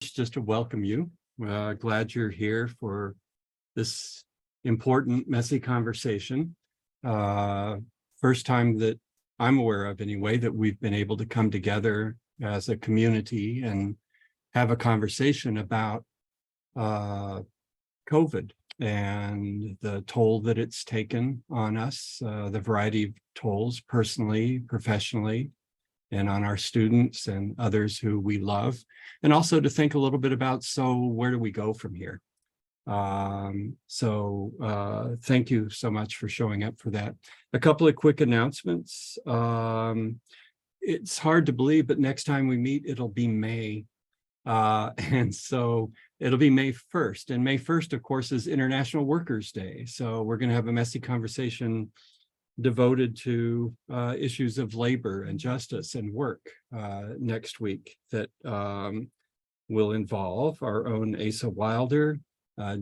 just to welcome you. Glad you're here for this important, messy conversation. First time that I'm aware of anyway, that we've been able to come together as a community and have a conversation about COVID and the toll that it's taken on us, the variety of tolls personally, professionally, and on our students and others who we love, and also to think a little bit about, so where do we go from here? Thank you so much for showing up for that. A couple of quick announcements. It's hard to believe, but next time we meet, it'll be May. And so it'll be May 1st. And May 1st, of course, is International Workers' Day. So we're going to have a messy conversation devoted to issues of labor and justice and work next week that will involve our own Asa Wilder,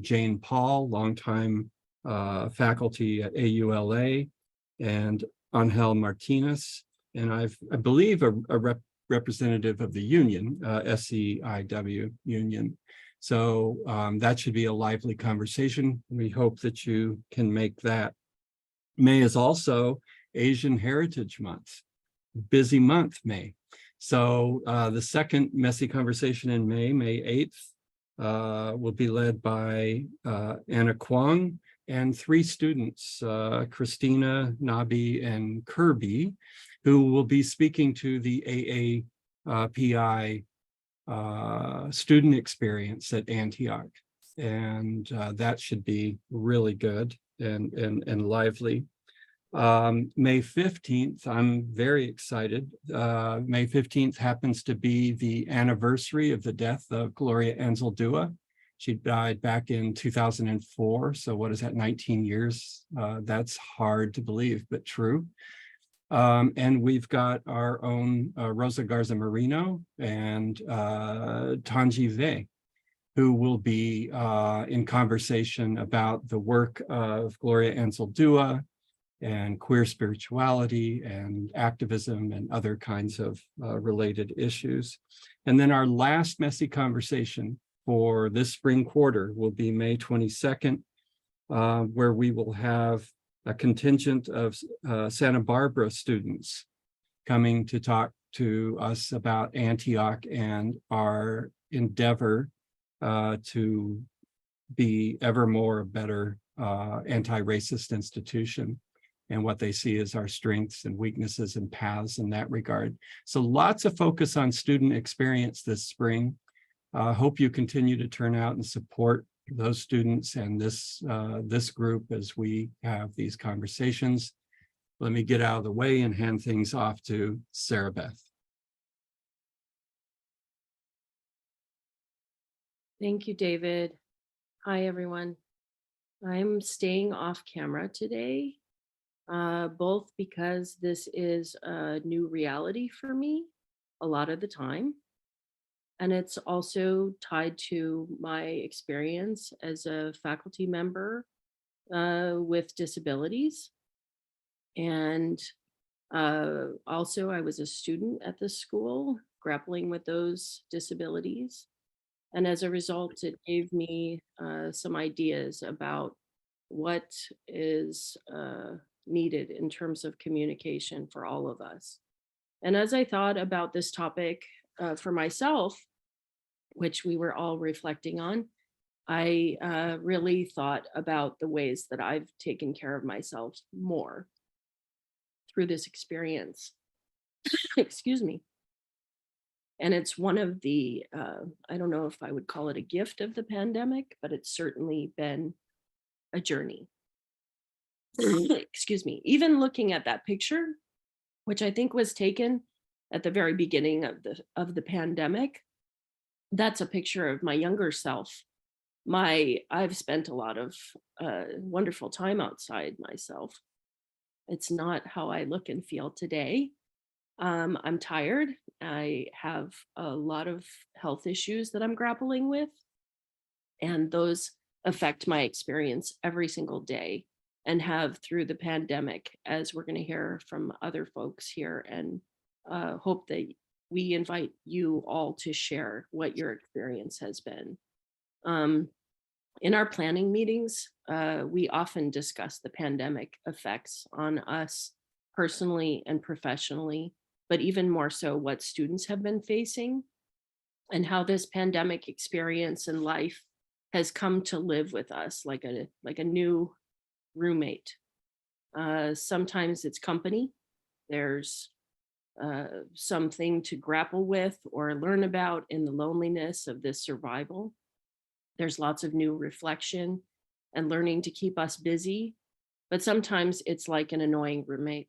Jane Paul, longtime faculty at AULA, and Angel Martinez, and I believe a representative of the union, SEIW union. So that should be a lively conversation. We hope that you can make that. May is also Asian Heritage Month. Busy month, May. So the second messy conversation in May 8th, will be led by Anna Kwong and 3 students, Christina, Nabi, and Kirby, who will be speaking to the AAPI student experience at Antioch. And that should be really good and lively. May 15th, I'm very excited. May 15th happens to be the anniversary of the death of Gloria Anzaldúa. She died back in 2004. So what is that, 19 years? That's hard to believe, but true. And we've got our own Rosa Garza Marino and Tanji Vey, who will be in conversation about the work of Gloria Anzaldúa and queer spirituality and activism and other kinds of related issues. And then our last messy conversation for this spring quarter will be May 22nd, where we will have a contingent of Santa Barbara students coming to talk to us about Antioch and our endeavor to be ever more a better anti-racist institution, and what they see as our strengths and weaknesses and paths in that regard. So lots of focus on student experience this spring. Hope you continue to turn out and support those students and this group as we have these conversations. Let me get out of the way and hand things off to Sara Beth. Thank you, David. Hi, everyone. I'm staying off camera today, both because this is a new reality for me a lot of the time, and it's also tied to my experience as a faculty member with disabilities. And also, I was a student at this school grappling with those disabilities. And as a result, it gave me some ideas about what is needed in terms of communication for all of us. And as I thought about this topic for myself, which we were all reflecting on, I really thought about the ways that I've taken care of myself more through this experience. Excuse me. And it's one of the, I don't know if I would call it a gift of the pandemic, but it's certainly been a journey. Excuse me. Even looking at that picture, which I think was taken at the very beginning of the pandemic, that's a picture of my younger self. I've spent a lot of wonderful time outside myself. It's not how I look and feel today. I'm tired. I have a lot of health issues that I'm grappling with, and those affect my experience every single day and have through the pandemic, as we're going to hear from other folks here, and hope that we invite you all to share what your experience has been. In our planning meetings, we often discuss the pandemic effects on us personally and professionally, but even more so what students have been facing and how this pandemic experience in life has come to live with us like a new roommate. Sometimes it's company. There's something to grapple with or learn about in the loneliness of this survival. There's lots of new reflection and learning to keep us busy, but sometimes it's like an annoying roommate,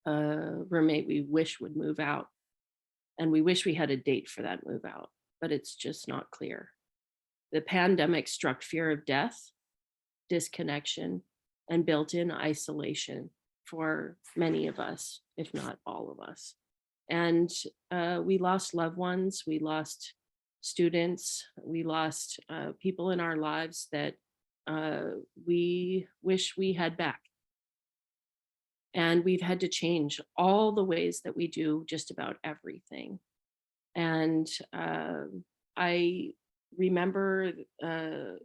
roommate we wish would move out, and we wish we had a date for that move out, but it's just not clear. The pandemic struck fear of death, disconnection, and built-in isolation for many of us, if not all of us. And we lost loved ones, we lost students, we lost people in our lives that we wish we had back. And we've had to change all the ways that we do just about everything. And I remember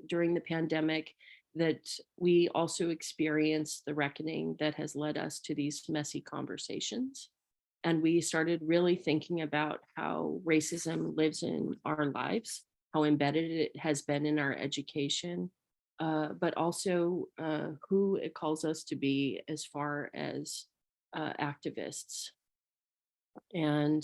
during the pandemic that we also experienced the reckoning that has led us to these messy conversations. And we started really thinking about how racism lives in our lives, how embedded it has been in our education, but also who it calls us to be as far as activists. And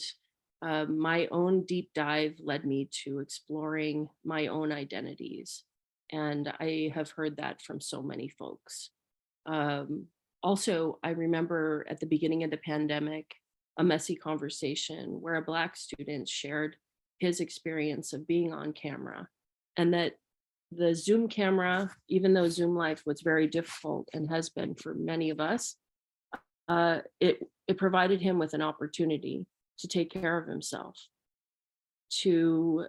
my own deep dive led me to exploring my own identities. And I have heard that from so many folks. Also, I remember at the beginning of the pandemic, a messy conversation where a Black student shared his experience of being on camera, and that the Zoom camera, even though Zoom life was very difficult and has been for many of us, it provided him with an opportunity to take care of himself, to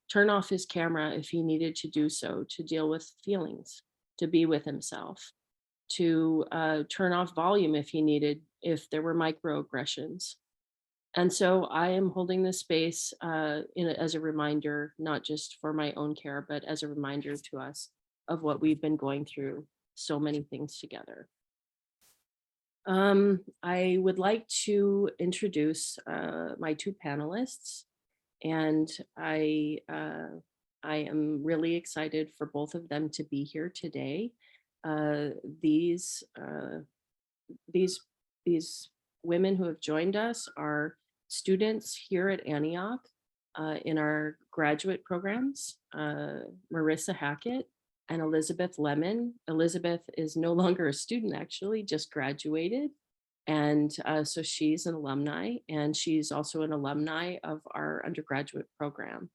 turn off his camera if he needed to do so, to deal with feelings, to be with himself, to turn off volume if he needed, if there were microaggressions. And so I am holding this space as a reminder, not just for my own care, but as a reminder to us of what we've been going through, so many things together. I would like to introduce my two panelists, and I am really excited for both of them to be here today. These women who have joined us are students here at Antioch in our graduate programs, Marissa Hackett and Elizabeth Lemon. Elizabeth is no longer a student, actually, just graduated. And so she's an alumni, and she's also an alumni of our undergraduate program.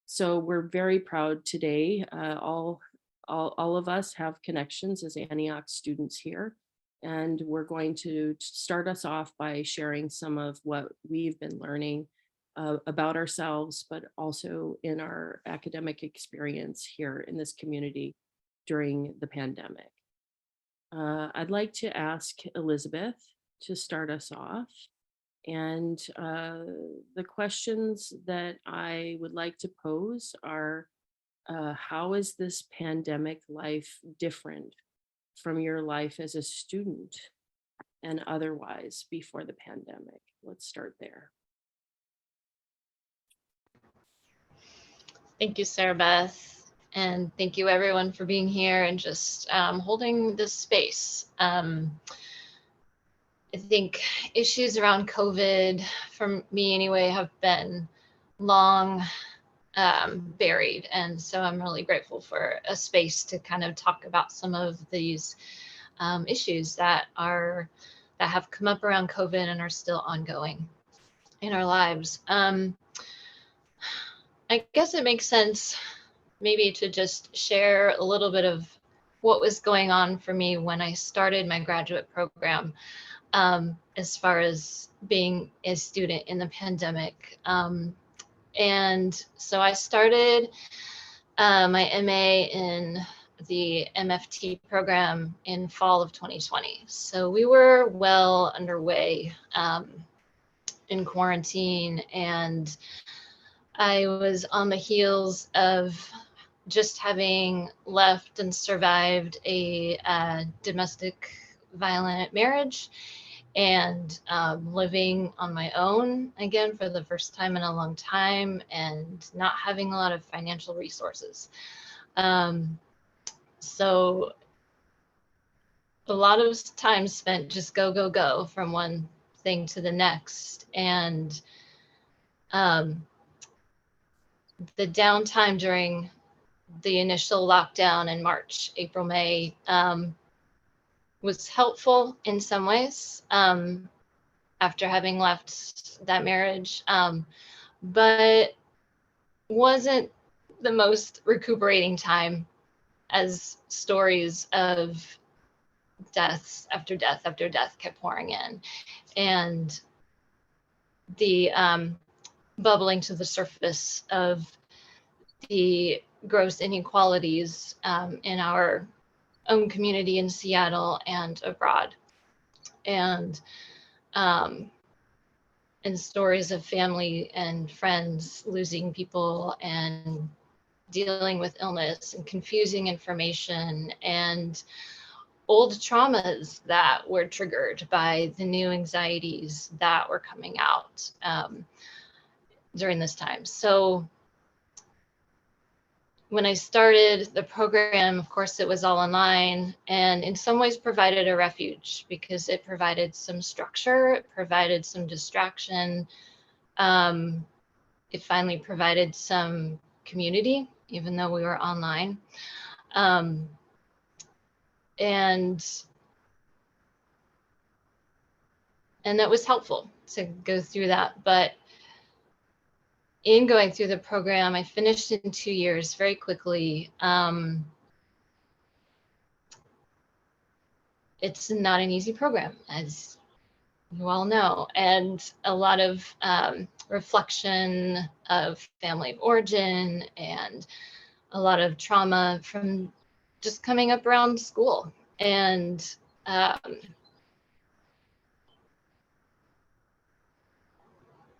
So we're very proud today. All of us have connections as Antioch students here. And we're going to start us off by sharing some of what we've been learning about ourselves, but also in our academic experience here in this community during the pandemic. I'd like to ask Elizabeth to start us off. And the questions that I would like to pose are, how is this pandemic life different from your life as a student and otherwise before the pandemic? Let's start there. Thank you, Sara Beth, and thank you everyone for being here and just holding this space. I think issues around COVID, for me anyway, have been long buried, and so I'm really grateful for a space to kind of talk about some of these issues that have come up around COVID and are still ongoing in our lives. I guess it makes sense maybe to just share a little bit of what was going on for me when I started my graduate program, as far as being a student in the pandemic. And so I started my MA in the MFT program in fall of 2020. So we were well underway in quarantine, and I was on the heels of just having left and survived a domestic violent marriage, and living on my own again for the first time in a long time, and not having a lot of financial resources. So a lot of time spent just go from one thing to the next. And the downtime during the initial lockdown in March, April, May was helpful in some ways after having left that marriage, but wasn't the most recuperating time, as stories of deaths after death after death kept pouring in, and the bubbling to the surface of the gross inequalities in our own community in Seattle and abroad, and stories of family and friends losing people and dealing with illness and confusing information, and old traumas that were triggered by the new anxieties that were coming out during this time. So when I started the program, of course, it was all online, and in some ways provided a refuge because it provided some structure, it provided some distraction. It finally provided some community, even though we were online. And that was helpful to go through that. But in going through the program, I finished in 2 years very quickly. It's not an easy program, as you all know, and a lot of reflection of family of origin, and a lot of trauma from just coming up around school. And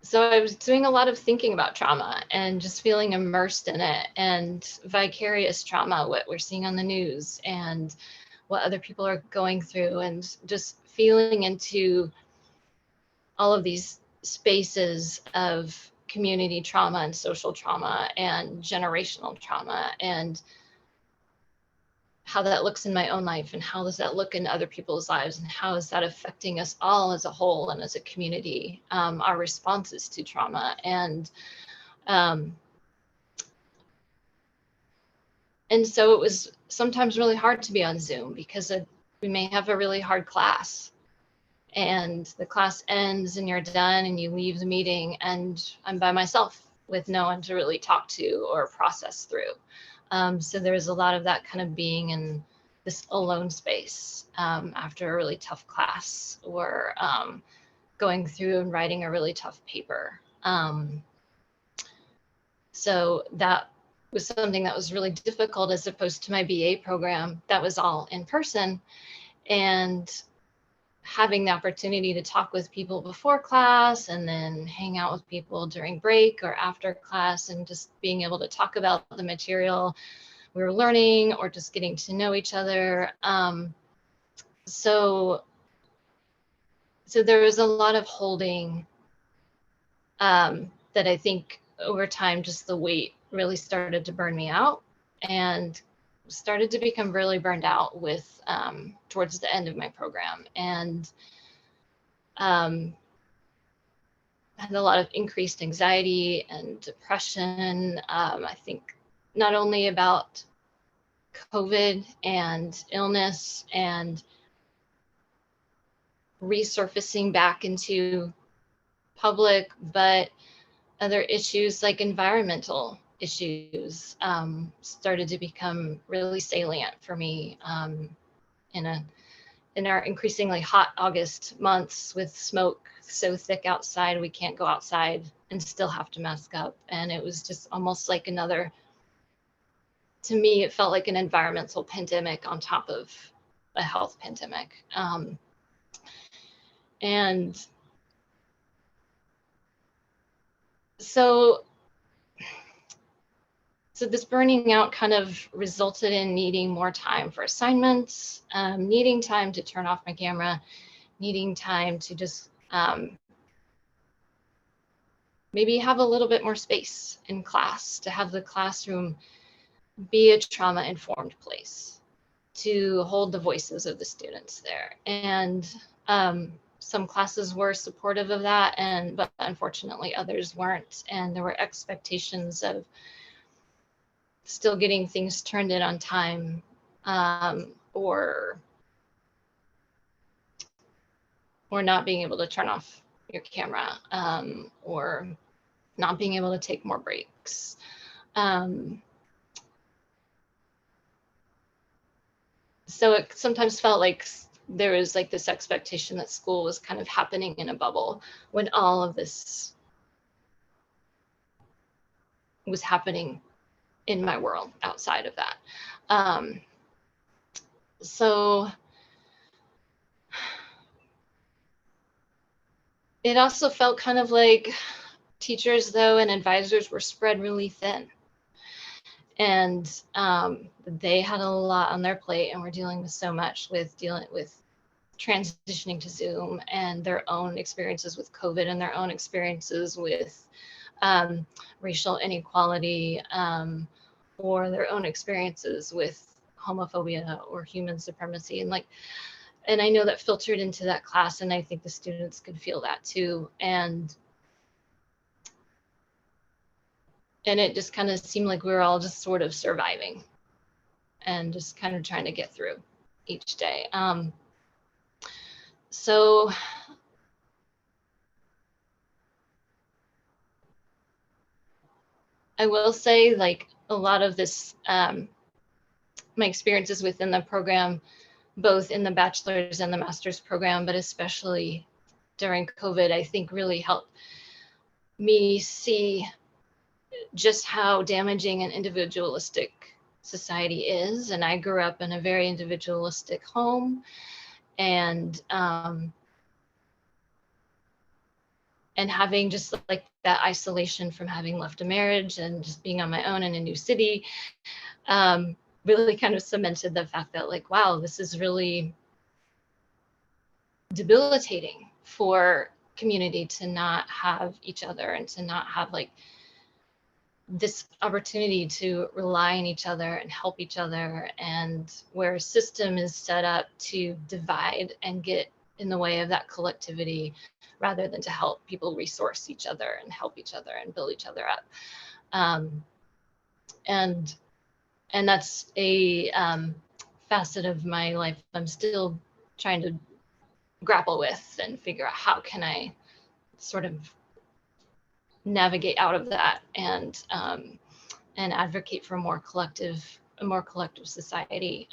so I was doing a lot of thinking about trauma and just feeling immersed in it, and vicarious trauma, what we're seeing on the news and what other people are going through, and just feeling into all of these spaces of community trauma and social trauma and generational trauma, and how that looks in my own life, and how does that look in other people's lives, and how is that affecting us all as a whole and as a community, our responses to trauma. And so it was sometimes really hard to be on Zoom because we may have a really hard class, and the class ends and you're done and you leave the meeting, and I'm by myself with no one to really talk to or process through. So there's a lot of that kind of being in this alone space after a really tough class, or going through and writing a really tough paper. So that was something that was really difficult, as opposed to my BA program that was all in person, and having the opportunity to talk with people before class and then hang out with people during break or after class, and just being able to talk about the material we were learning, or just getting to know each other. So there was a lot of holding that I think over time, just the weight really started to burn me out, and started to become really burned out with towards the end of my program, and had a lot of increased anxiety and depression. I think not only about COVID and illness and resurfacing back into public, but other issues like environmental issues started to become really salient for me in our increasingly hot August months, with smoke so thick outside we can't go outside and still have to mask up. And it was just almost like another, to me, it felt like an environmental pandemic on top of a health pandemic. And so this burning out kind of resulted in needing more time for assignments, needing time to turn off my camera, needing time to just maybe have a little bit more space in class, to have the classroom be a trauma-informed place, to hold the voices of the students there. And some classes were supportive of that, but unfortunately others weren't. And there were expectations of still getting things turned in on time, or not being able to turn off your camera, or not being able to take more breaks. So it sometimes felt like there was like this expectation that school was kind of happening in a bubble when all of this was happening in my world outside of that. So it also felt kind of like teachers, though, and advisors were spread really thin. And they had a lot on their plate and were dealing with so much, with transitioning to Zoom, and their own experiences with COVID, and their own experiences with racial inequality, or their own experiences with homophobia or human supremacy. And I know that filtered into that class, and I think the students could feel that too. And it just kind of seemed like we were all just sort of surviving and just kind of trying to get through each day. So I will say, like, a lot of this, my experiences within the program, both in the bachelor's and the master's program, but especially during COVID, I think really helped me see just how damaging and individualistic society is. And I grew up in a very individualistic home, and having just like that isolation from having left a marriage and just being on my own in a new city, really kind of cemented the fact that, like, wow, this is really debilitating for community to not have each other, and to not have like this opportunity to rely on each other and help each other, and where a system is set up to divide and get in the way of that collectivity, rather than to help people resource each other and help each other and build each other up. And that's a facet of my life I'm still trying to grapple with and figure out how can I sort of navigate out of that, and advocate for a more collective society,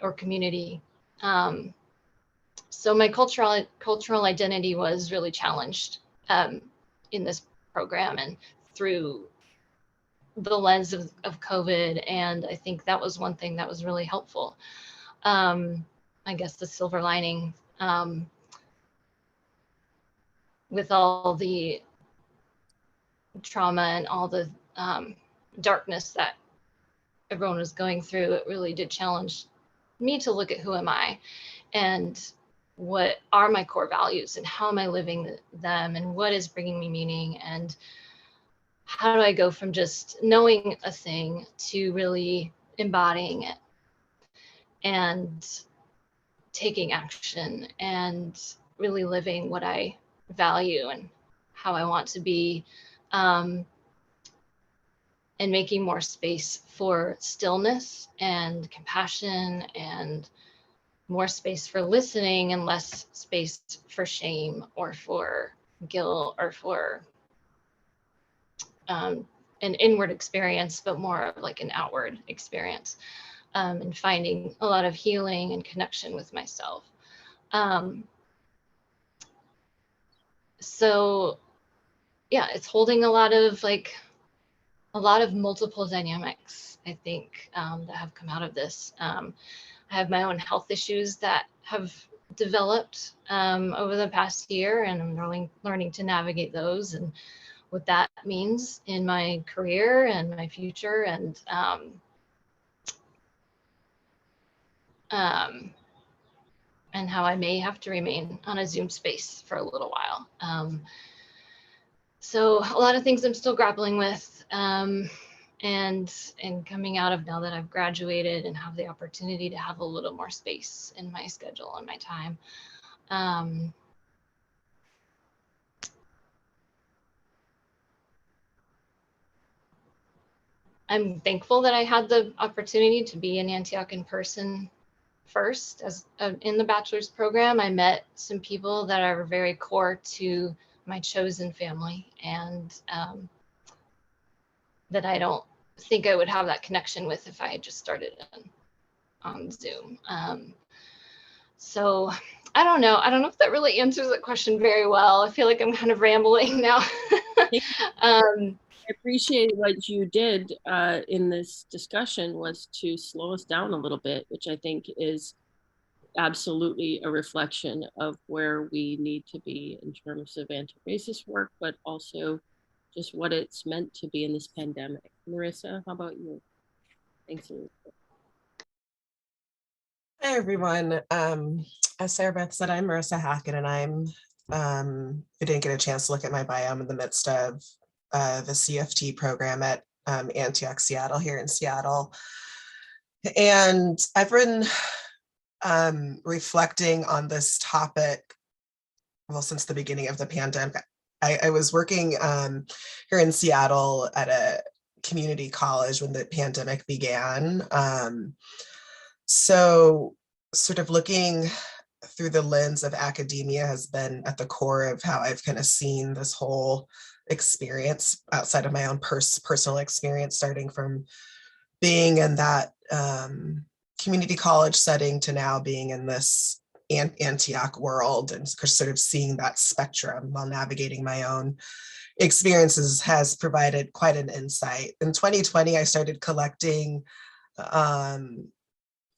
or community. So my cultural identity was really challenged in this program, and through the lens of COVID. And I think that was one thing that was really helpful. I guess the silver lining, with all the trauma and all the darkness that everyone was going through, it really did challenge me to look at who am I, and what are my core values, and how am I living them, and what is bringing me meaning, and how do I go from just knowing a thing to really embodying it and taking action and really living what I value and how I want to be, and making more space for stillness and compassion, and more space for listening, and less space for shame or for guilt, or for an inward experience, but more of like an outward experience, and finding a lot of healing and connection with myself. So yeah, it's holding a lot of multiple dynamics, I think, that have come out of this. I have my own health issues that have developed over the past year, and I'm learning to navigate those, and what that means in my career and my future, and how I may have to remain on a Zoom space for a little while. So a lot of things I'm still grappling with, and coming out of now that I've graduated and have the opportunity to have a little more space in my schedule and my time. I'm thankful that I had the opportunity to be in Antioch in person first. As in the bachelor's program, I met some people that are very core to my chosen family, and that I don't think I would have that connection with if I had just started on Zoom. So I don't know. I don't know if that really answers that question very well. I feel like I'm kind of rambling now. I appreciate what you did in this discussion was to slow us down a little bit, which I think is absolutely a reflection of where we need to be in terms of anti-racist work, but also just what it's meant to be in this pandemic. Marissa, how about you? Thanks, Elizabeth. Hi, everyone. As Sara Beth said, I'm Marissa Hackett, and I didn't get a chance to look at my bio. I'm in the midst of the CFT program at Antioch Seattle here in Seattle. And I've been reflecting on this topic, well, since the beginning of the pandemic. I was working here in Seattle at a community college when the pandemic began. So sort of looking through the lens of academia has been at the core of how I've kind of seen this whole experience outside of my own personal experience, starting from being in that community college setting to now being in this Antioch world, and sort of seeing that spectrum while navigating my own experiences has provided quite an insight. In 2020, I started collecting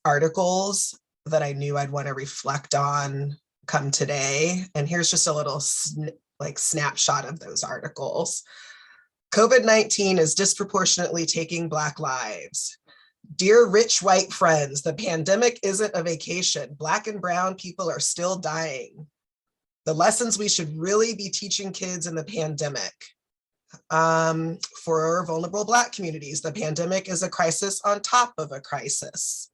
articles that I knew I'd want to reflect on come today. And here's just a little snapshot of those articles. COVID-19 is disproportionately taking Black lives. Dear rich white friends, the pandemic isn't a vacation. Black and brown people are still dying. The lessons we should really be teaching kids in the pandemic. For vulnerable Black communities, the pandemic is a crisis on top of a crisis.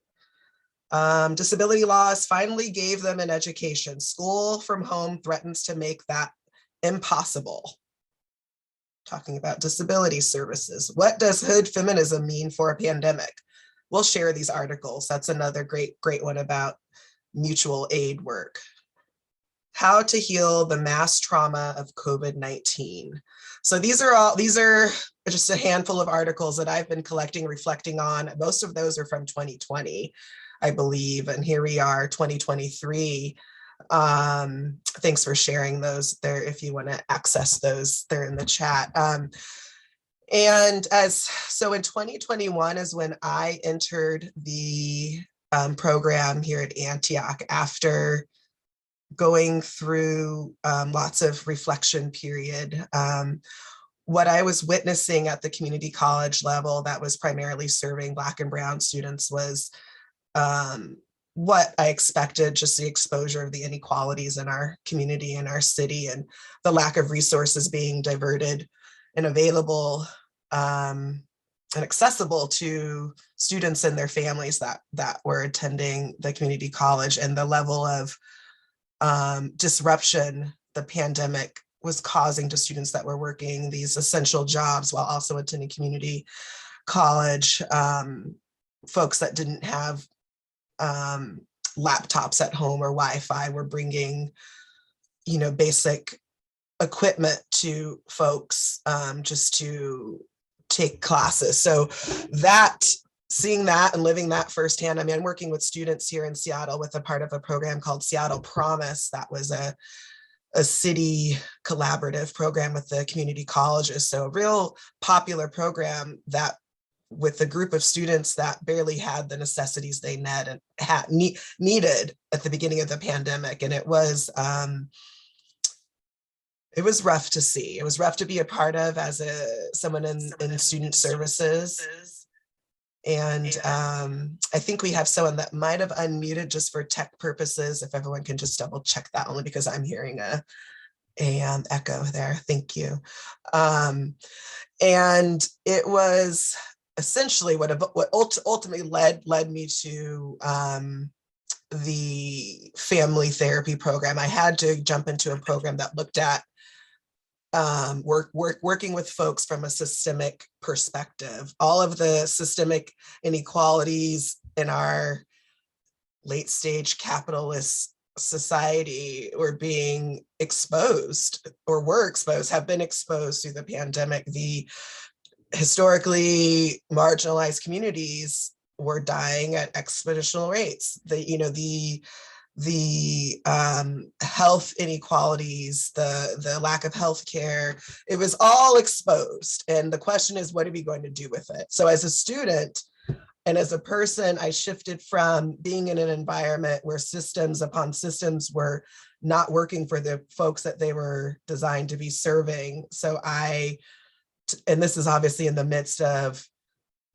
Disability laws finally gave them an education. School from home threatens to make that impossible. Talking about disability services. What does hood feminism mean for a pandemic? We'll share these articles. That's another great one about mutual aid work. How to heal the mass trauma of COVID-19. So these are just a handful of articles that I've been collecting, reflecting on. Most of those are from 2020, I believe. And here we are, 2023. Thanks for sharing those there. If you want to access those, they're in the chat. So in 2021 is when I entered the program here at Antioch after going through lots of reflection period. What I was witnessing at the community college level that was primarily serving Black and brown students was what I expected, just the exposure of the inequalities in our community and our city, and the lack of resources being diverted and available and accessible to students and their families that were attending the community college, and the level of disruption the pandemic was causing to students that were working these essential jobs while also attending community college. Folks that didn't have laptops at home or Wi-Fi were bringing, basic equipment to folks just to take classes. So seeing that and living that firsthand, I'm working with students here in Seattle with a part of a program called Seattle Promise. That was a city collaborative program with the community colleges. So a real popular program that with a group of students that barely had the necessities they needed at the beginning of the pandemic. And it was it was rough to see. It was rough to be a part of as someone in student services. And I think we have someone that might have unmuted just for tech purposes. If everyone can just double check that, only because I'm hearing a echo there. Thank you. And it was essentially what ultimately led me to the family therapy program. I had to jump into a program that looked at working with folks from a systemic perspective. All of the systemic inequalities in our late stage capitalist society were being exposed, or were exposed, have been exposed through the pandemic. The historically marginalized communities were dying at exponential rates. The health inequalities, the lack of health care, it was all exposed. And the question is, what are we going to do with it? So as a student and as a person, I shifted from being in an environment where systems upon systems were not working for the folks that they were designed to be serving. So and this is obviously in the midst of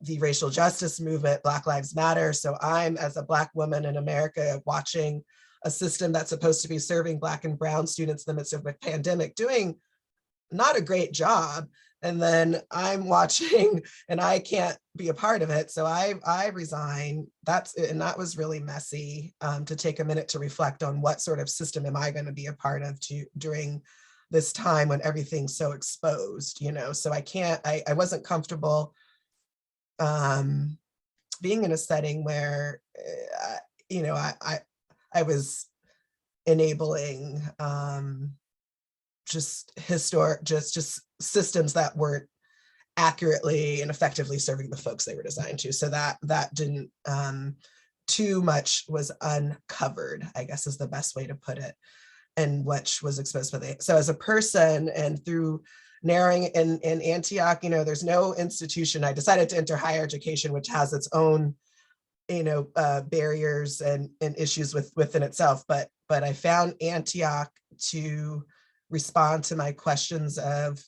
the racial justice movement, Black Lives Matter. So I'm, as a Black woman in America, watching a system that's supposed to be serving Black and Brown students in the midst of a pandemic doing not a great job. And then I'm watching and I can't be a part of it. So I resigned. And that was really messy, to take a minute to reflect on what sort of system am I going to be a part of during this time when everything's so exposed, so I wasn't comfortable being in a setting where, I was enabling just systems that weren't accurately and effectively serving the folks they were designed to. So that didn't, too much was uncovered, I guess is the best way to put it, and which was exposed by so as a person and through narrowing in Antioch, there's no institution. I decided to enter higher education, which has its own, barriers and issues within itself. But I found Antioch to respond to my questions of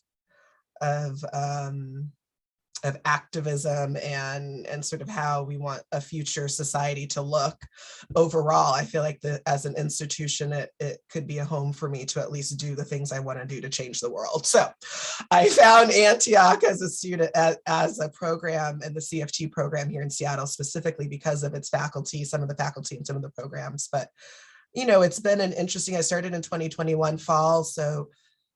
activism and sort of how we want a future society to look. Overall, I feel like as an institution, it could be a home for me to at least do the things I want to do to change the world. So I found Antioch as a student, as a program, and the CFT program here in Seattle, specifically because of its faculty, some of the faculty and some of the programs. But, it's been an interesting, I started in 2021 fall. So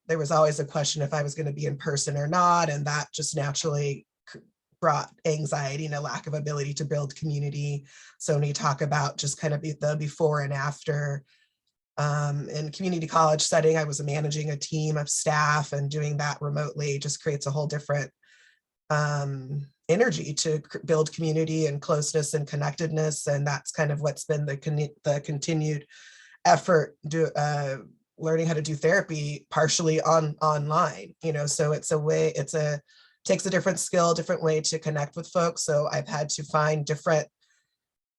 there was always a question if I was going to be in person or not. And that just naturally brought anxiety and a lack of ability to build community. So when you talk about just kind of the before and after, in community college setting, I was managing a team of staff, and doing that remotely just creates a whole different energy to build community and closeness and connectedness. And that's kind of what's been the continued effort, learning how to do therapy partially online, so it's a way, takes a different skill, different way to connect with folks. So I've had to find different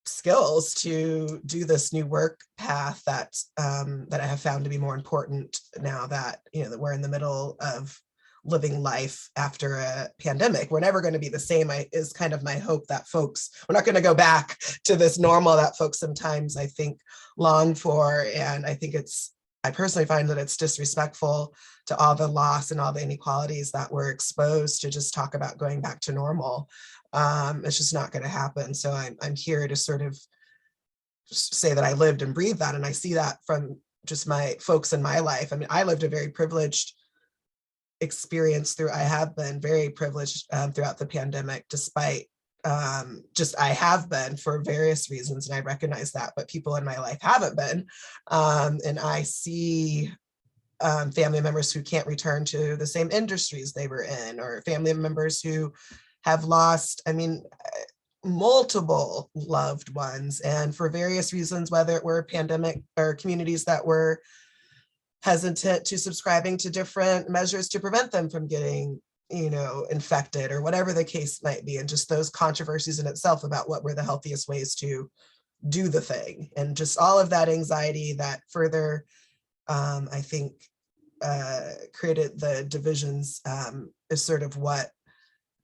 skills to do this new work path that I have found to be more important now that, that we're in the middle of living life after a pandemic. We're never going to be the same, is kind of my hope, that folks, we're not going to go back to this normal that folks sometimes, I think, long for. And I personally find that it's disrespectful to all the loss and all the inequalities that we're exposed to just talk about going back to normal. It's just not going to happen. So I'm here to sort of say that I lived and breathed that. And I see that from just my folks in my life. I mean, I lived a very privileged experience I have been very privileged throughout the pandemic, despite I have been for various reasons, and I recognize that, but people in my life haven't been. And I see family members who can't return to the same industries they were in, or family members who have lost, multiple loved ones, and for various reasons, whether it were pandemic or communities that were hesitant to subscribing to different measures to prevent them from getting, infected, or whatever the case might be. And just those controversies in itself about what were the healthiest ways to do the thing. And just all of that anxiety that further, I think, created the divisions is sort of what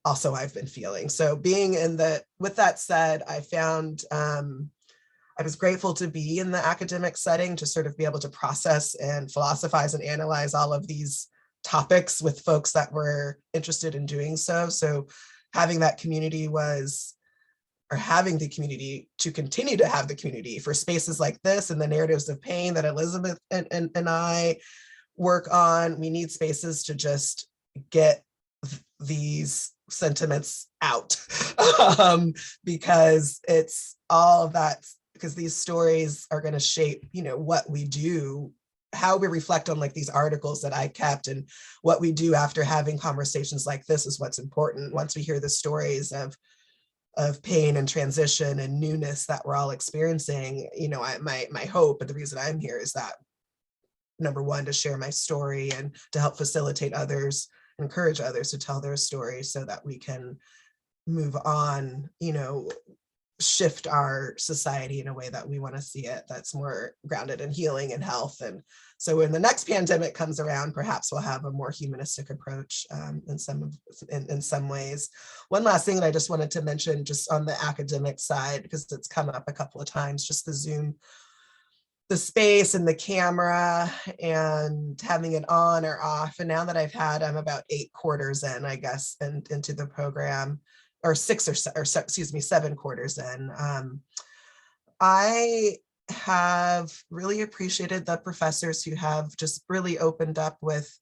also I've been feeling. So being in the, with that said, I found, I was grateful to be in the academic setting to sort of be able to process and philosophize and analyze all of these topics with folks that were interested in doing so. So having that community was, or having the community to continue to have the community for spaces like this and the narratives of pain that Elizabeth and I work on. We need spaces to just get these sentiments out because it's all of that, because these stories are going to shape, you know, what we do, how we reflect on like these articles that I kept, and what we do after having conversations like this is what's important. Once we hear the stories of pain and transition and newness that we're all experiencing, you know, my hope and the reason I'm here is that, number one, to share my story and to help facilitate others, encourage others to tell their stories so that we can move on, you know, shift our society in a way that we want to see it, that's more grounded in healing and health. And so when the next pandemic comes around, perhaps we'll have a more humanistic approach in some ways. One last thing that I just wanted to mention, just on the academic side, because it's come up a couple of times, just the Zoom, the space and the camera and having it on or off. And now that I'm about 8 quarters in, I guess, and into the program, or 7 quarters in. I have really appreciated the professors who have just really opened up with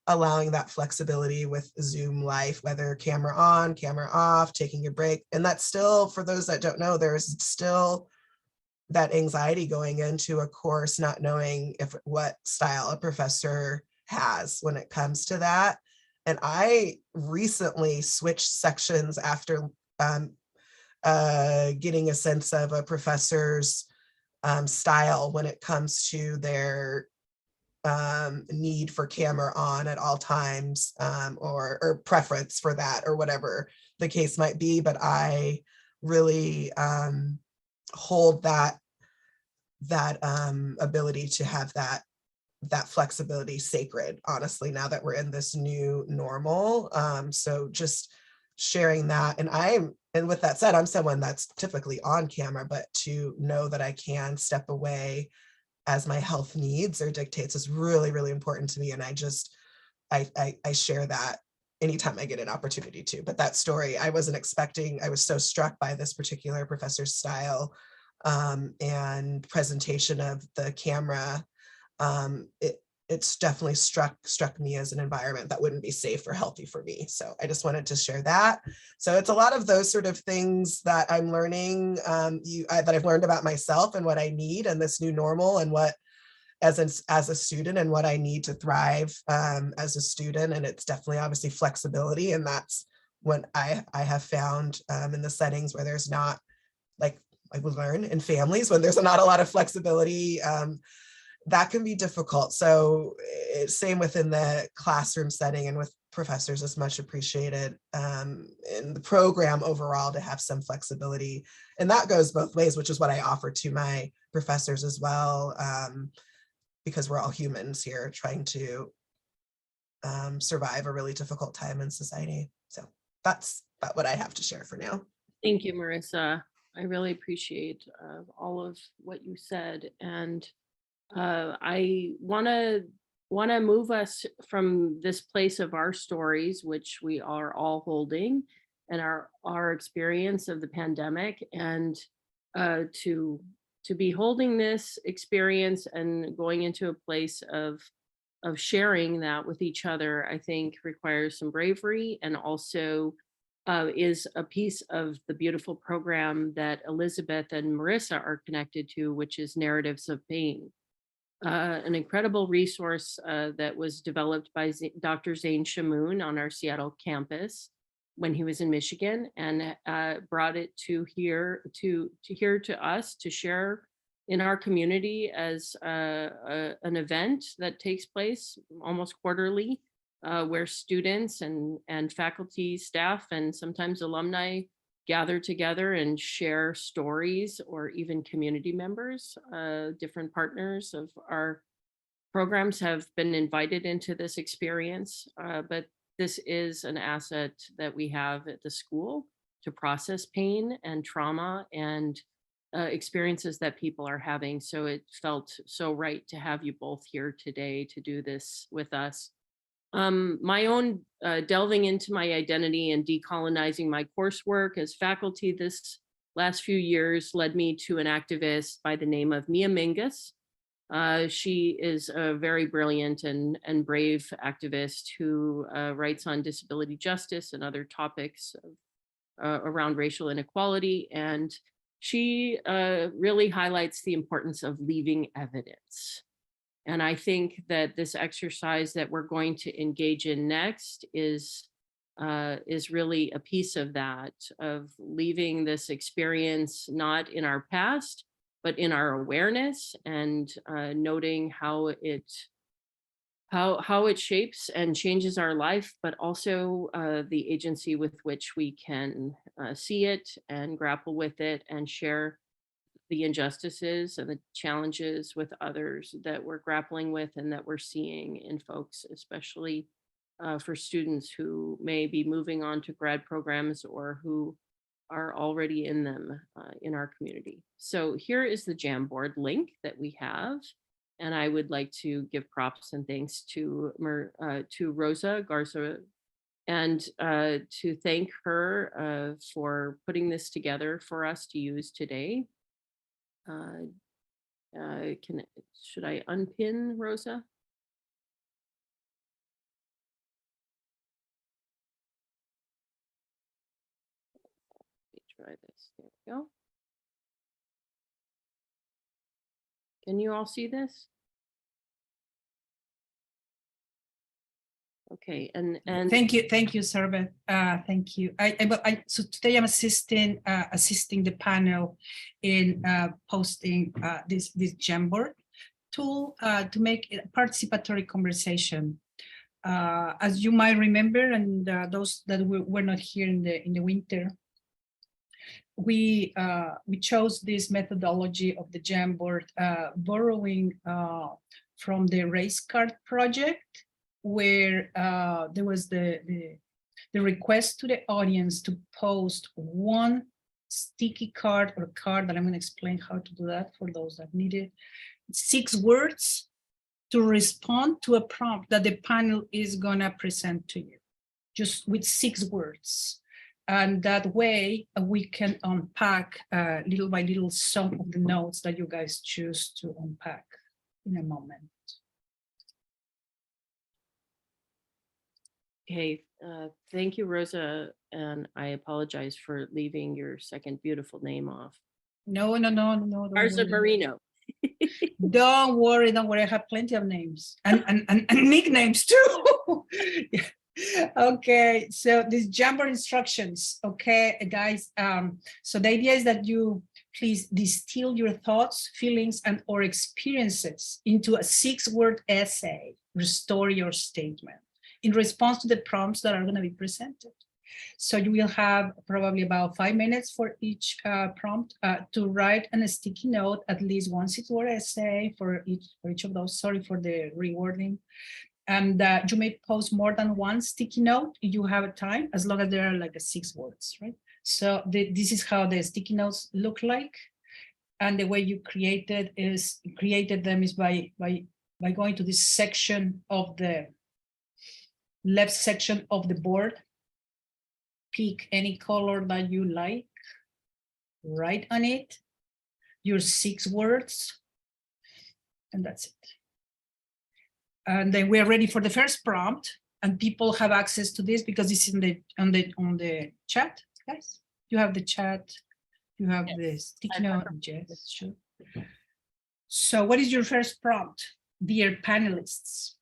allowing that flexibility with Zoom life, whether camera on, camera off, taking a break. And that's still, for those that don't know, there's still that anxiety going into a course, not knowing what style a professor has when it comes to that. And I recently switched sections after getting a sense of a professor's style when it comes to their need for camera on at all times, or preference for that, or whatever the case might be. But I really hold that ability to have that flexibility sacred, honestly, now that we're in this new normal. So just sharing that. And with that said, I'm someone that's typically on camera, but to know that I can step away as my health needs or dictates is really, really important to me. And I share that anytime I get an opportunity to. But that story, I wasn't expecting, I was so struck by this particular professor's style and presentation of the camera. It's definitely struck me as an environment that wouldn't be safe or healthy for me. So I just wanted to share that. So it's a lot of those sort of things that I'm learning, that I've learned about myself and what I need and this new normal, and what as a student and what I need to thrive as a student. And it's definitely obviously flexibility. And that's what I have found in the settings where there's not, like I would learn in families, when there's not a lot of flexibility, that can be difficult. So same within the classroom setting and with professors is much appreciated in the program overall to have some flexibility. And that goes both ways, which is what I offer to my professors as well, because we're all humans here trying to survive a really difficult time in society. So that's about what I have to share for now. Thank you, Marissa. I really appreciate all of what you said. And I want to move us from this place of our stories, which we are all holding, and our experience of the pandemic, and to be holding this experience and going into a place of sharing that with each other. I think requires some bravery, and also is a piece of the beautiful program that Elizabeth and Marissa are connected to, which is Narratives of Pain. An incredible resource that was developed by Dr. Zain Shamoon on our Seattle campus when he was in Michigan, and brought it to us to share in our community as an event that takes place almost quarterly, where students and faculty, staff, and sometimes alumni gather together and share stories, or even community members, different partners of our programs have been invited into this experience, but this is an asset that we have at the school to process pain and trauma and experiences that people are having. So it felt so right to have you both here today to do this with us. My own delving into my identity and decolonizing my coursework as faculty this last few years led me to an activist by the name of Mia Mingus. She is a very brilliant and brave activist who writes on disability justice and other topics around racial inequality. And she really highlights the importance of leaving evidence. And I think that this exercise that we're going to engage in next is really a piece of that, of leaving this experience not in our past, but in our awareness, and noting how it shapes and changes our life, but also the agency with which we can see it and grapple with it and share the injustices and the challenges with others that we're grappling with and that we're seeing in folks, especially for students who may be moving on to grad programs or who are already in them in our community. So here is the Jamboard link that we have. And I would like to give props and thanks to Rosa Garza and to thank her for putting this together for us to use today. Should I unpin Rosa? Let me try this. There we go. Can you all see this? Okay, and thank you, Sara Beth. Thank you. So today I'm assisting the panel in posting this Jamboard tool to make a participatory conversation. As you might remember, and those that were not here in the winter, we chose this methodology of the Jamboard, borrowing from the Race Card project, where there was the request to the audience to post one sticky card or card, that I'm going to explain how to do that for those that need it, 6 words to respond to a prompt that the panel is going to present to you, just with 6 words. And that way we can unpack little by little some of the notes that you guys choose to unpack in a moment. Okay, thank you, Rosa, and I apologize for leaving your second beautiful name off. No. Garza Marino. Don't worry. I have plenty of names and nicknames too. Okay, so these Jamboard instructions, okay, guys. So the idea is that you please distill your thoughts, feelings, and or experiences into a 6-word essay. Restore your statement in response to the prompts that are going to be presented. So you will have probably about 5 minutes for each prompt to write on a sticky note, at least 1 6-word essay for each of those. Sorry for the rewording. And you may post more than 1 sticky note if you have time, as long as there are like 6 words, right? So this is how the sticky notes look like. And the way you created them is by going to this section of the left section of the board, pick any color that you like, write on it your 6 words, and that's it. And then we're ready for the first prompt, and people have access to this because it's in on the chat, guys. You have the chat, you have the sticky note. Yes, sure. So what is your first prompt, dear panelists?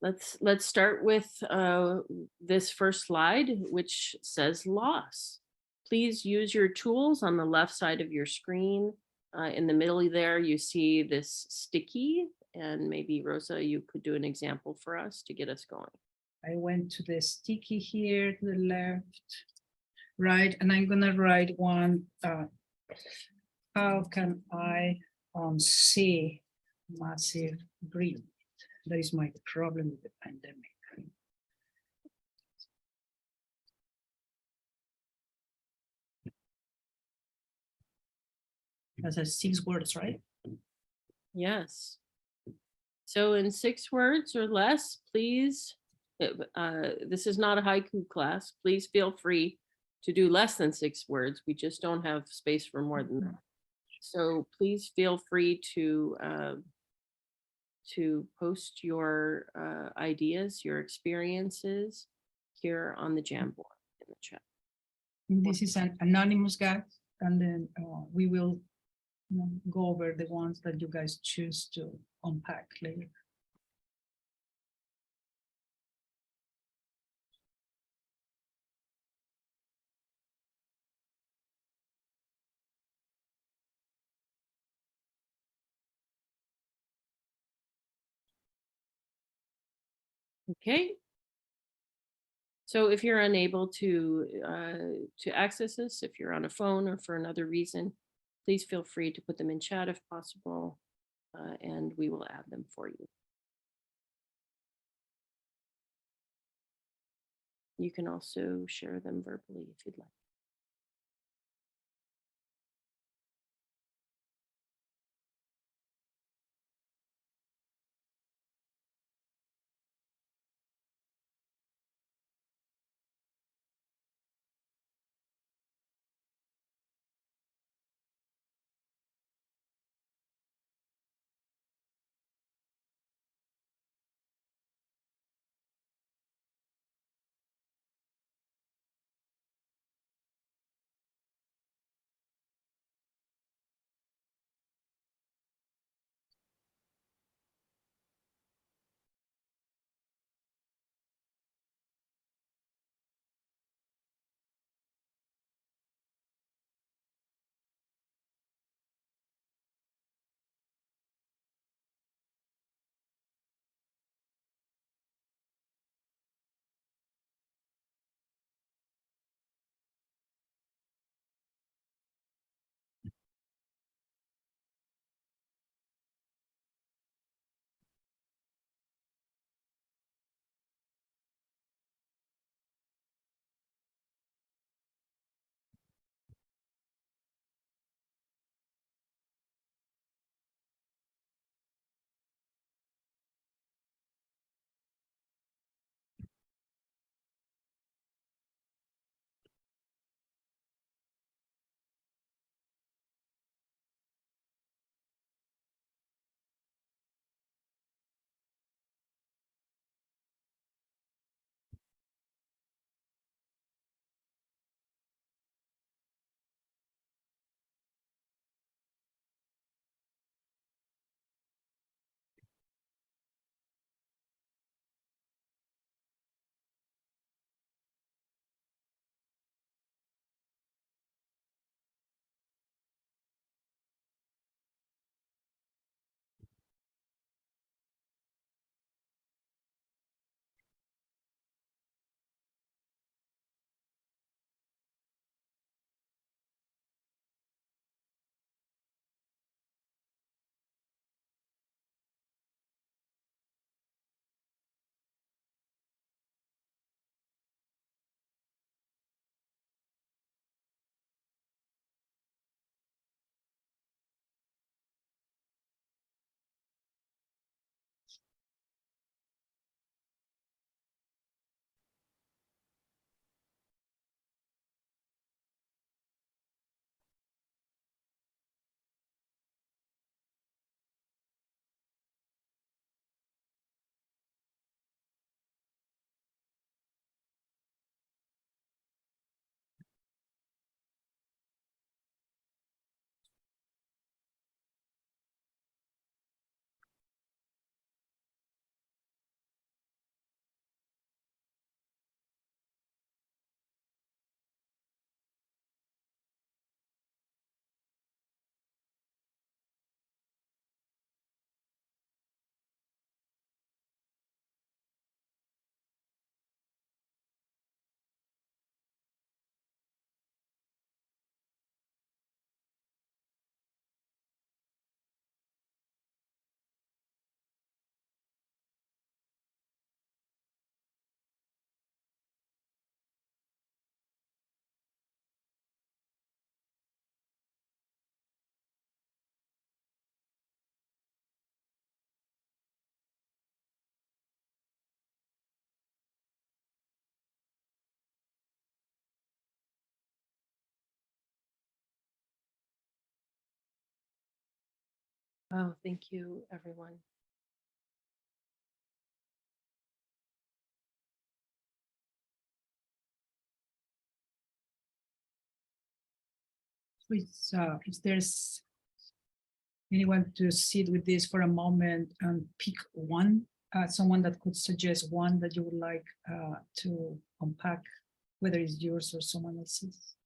Let's start with this first slide, which says loss. Please use your tools on the left side of your screen. In the middle there, you see this sticky, and maybe Rosa, you could do an example for us to get us going. I went to the sticky here to the left, right, and I'm gonna write one. How can I unsee massive grief? That is my problem with the pandemic. That's 6 words, right? Yes. So in 6 words or less, please, this is not a haiku class. Please feel free to do less than 6 words. We just don't have space for more than that. So please feel free to post your ideas, your experiences here on the Jamboard in the chat. This is an anonymous, guys, and then we will go over the ones that you guys choose to unpack later. Okay. So if you're unable to access this, if you're on a phone or for another reason, please feel free to put them in chat if possible, and we will add them for you. You can also share them verbally if you'd like. Oh, thank you, everyone. If there's anyone to sit with this for a moment and pick one, someone that could suggest one that you would like to unpack, whether it's yours or someone else's.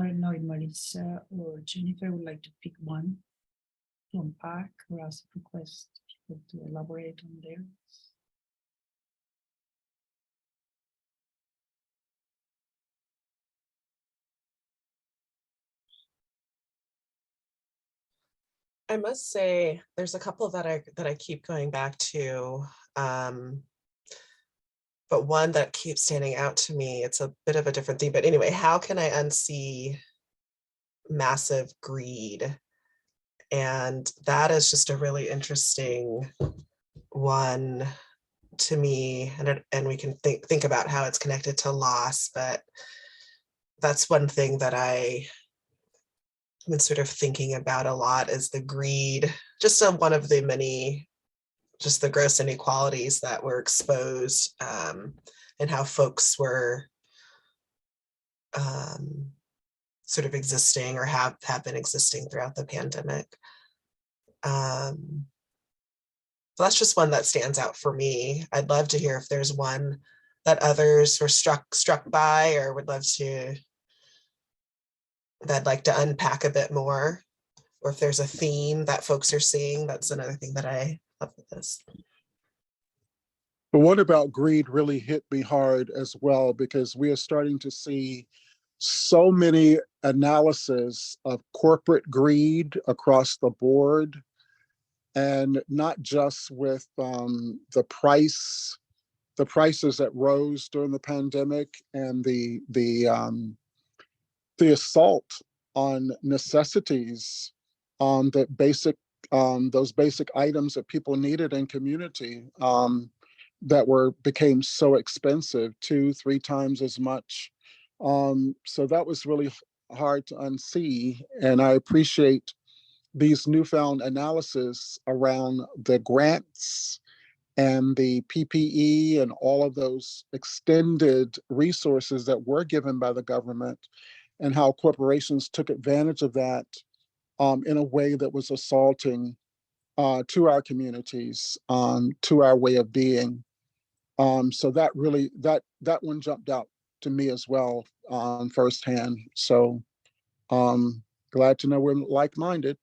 I don't know if Marissa or Jennifer would like to pick one to unpack or ask a request people to elaborate on theirs. I must say, there's a couple that I keep going back to, but one that keeps standing out to me. It's a bit of a different thing, but anyway, how can I unsee massive greed? And that is just a really interesting one to me, and we can think about how it's connected to loss, but that's one thing that I've been sort of thinking about a lot, is the greed, just one of the many, just the gross inequalities that were exposed, and how folks were sort of existing or have been existing throughout the pandemic. So that's just one that stands out for me. I'd love to hear if there's one that others were struck by, or would love to, that I'd like to unpack a bit more, or if there's a theme that folks are seeing. That's another thing that I love with this. But what about greed really hit me hard as well, because we are starting to see so many analysis of corporate greed across the board, and not just with the prices that rose during the pandemic, and the assault on necessities, that those basic items that people needed in community, that became so expensive, 2-3 times as much. So that was really hard to unsee, and I appreciate these newfound analysis around the grants and the PPE and all of those extended resources that were given by the government, and how corporations took advantage of that in a way that was assaulting to our communities, to our way of being. So that really, that one jumped out to me as well, firsthand. So glad to know we're like-minded.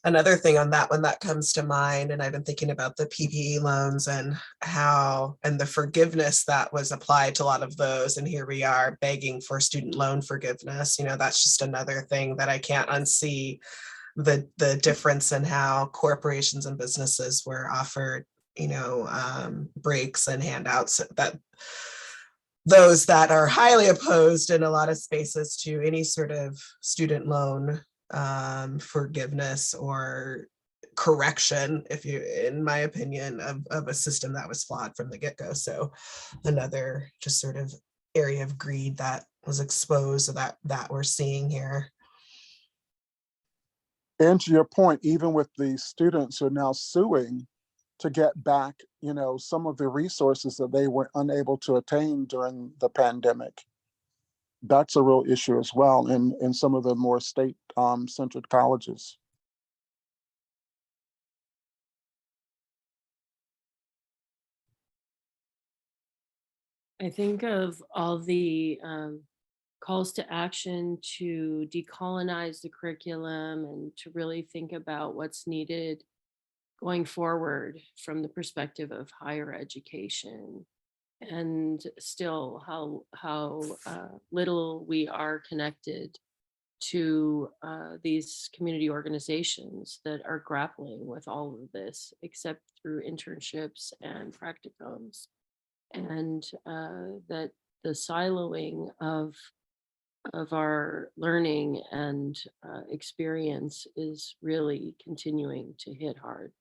Another thing on that one that comes to mind, and I've been thinking about the PPE loans and the forgiveness that was applied to a lot of those. And here we are begging for student loan forgiveness. You know, that's just another thing that I can't unsee, the difference in how corporations and businesses were offered, you know, breaks and handouts, that those that are highly opposed in a lot of spaces to any sort of student loan forgiveness or correction, in my opinion, of a system that was flawed from the get-go. So another just sort of area of greed that was exposed, so that we're seeing here. And to your point, even with the students who are now suing to get back, you know, some of the resources that they were unable to attain during the pandemic. That's a real issue as well in some of the more state-centered colleges. I think of all the calls to action to decolonize the curriculum and to really think about what's needed going forward from the perspective of higher education. and still how little we are connected to these community organizations that are grappling with all of this, except through internships and practicums, and that the siloing of our learning and experience is really continuing to hit hard,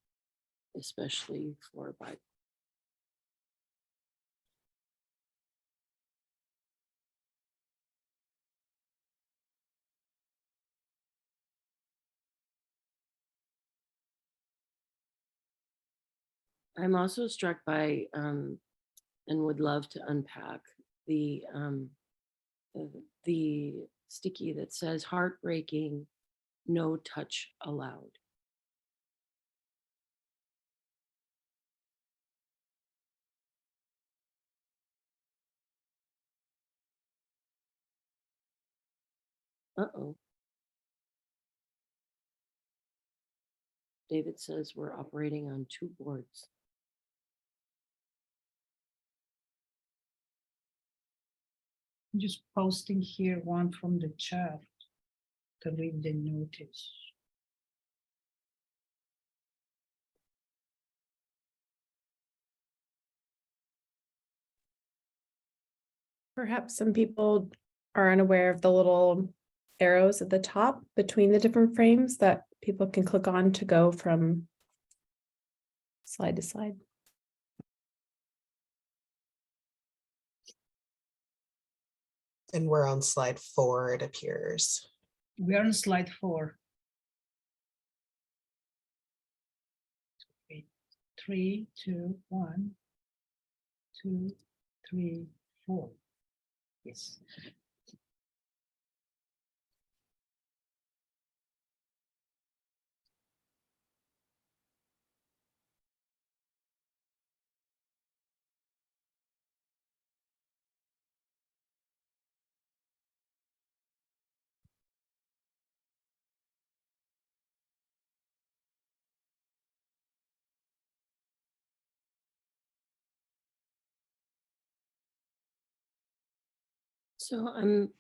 especially for BIPOC. I'm also struck by and would love to unpack the sticky that says heartbreaking, no touch allowed. Uh-oh. David says we're operating on 2 boards. I'm just posting here one from the chat to read the notice. Perhaps some people are unaware of the little arrows at the top between the different frames that people can click on to go from slide to slide. And we're on slide 4, it appears. We are on slide 4. 3, 2, 1, 2, 3, 4. Yes. So I'm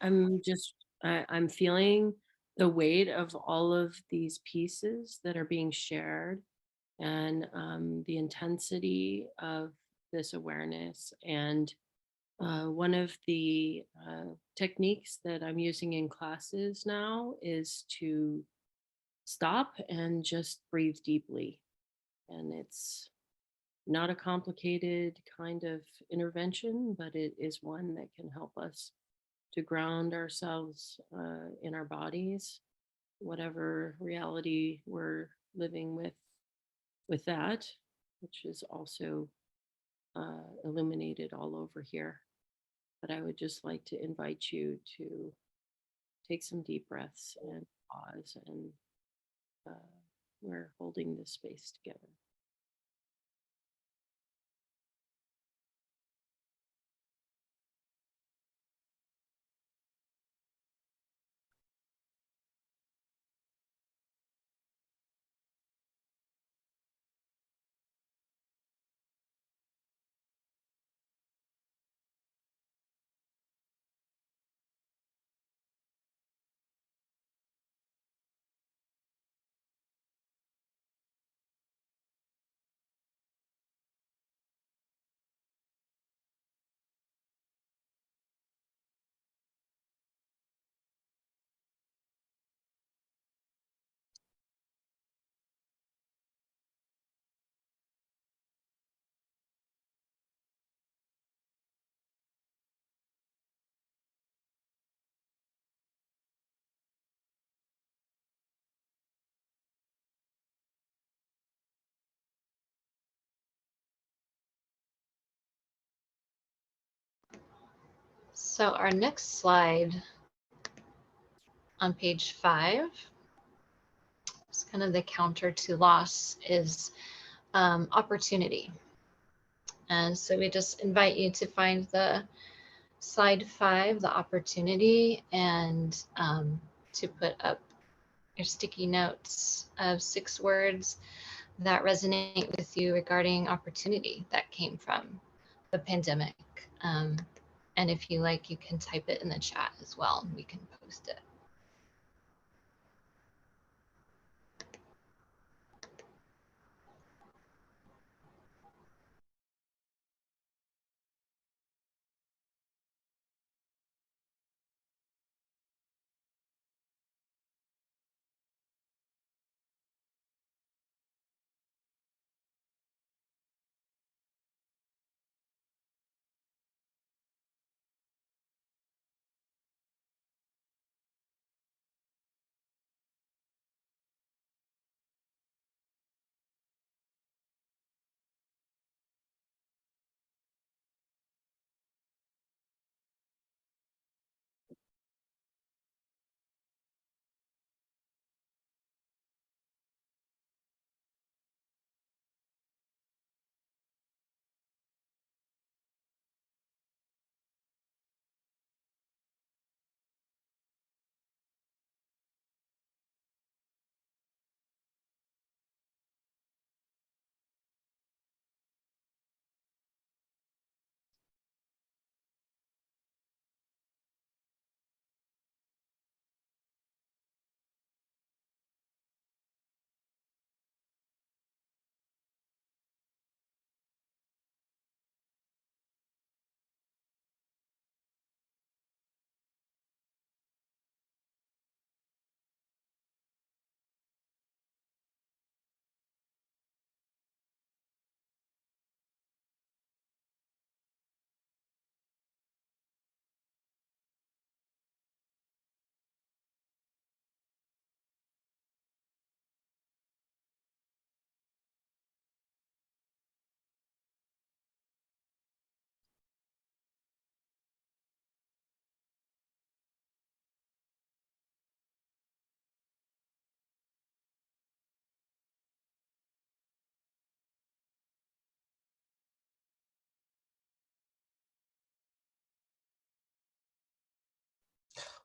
feeling the weight of all of these pieces that are being shared, and the intensity of this awareness. And one of the techniques that I'm using in classes now is to stop and just breathe deeply. And it's not a complicated kind of intervention, but it is one that can help us to ground ourselves in our bodies, whatever reality we're living with that, which is also illuminated all over here. But I would just like to invite you to take some deep breaths and pause, and we're holding this space together. So our next slide on page 5, it's kind of the counter to loss, is opportunity. And so we just invite you to find the slide 5, the opportunity, and to put up your sticky notes of 6 words that resonate with you regarding opportunity that came from the pandemic. And if you like, you can type it in the chat as well, and we can post it.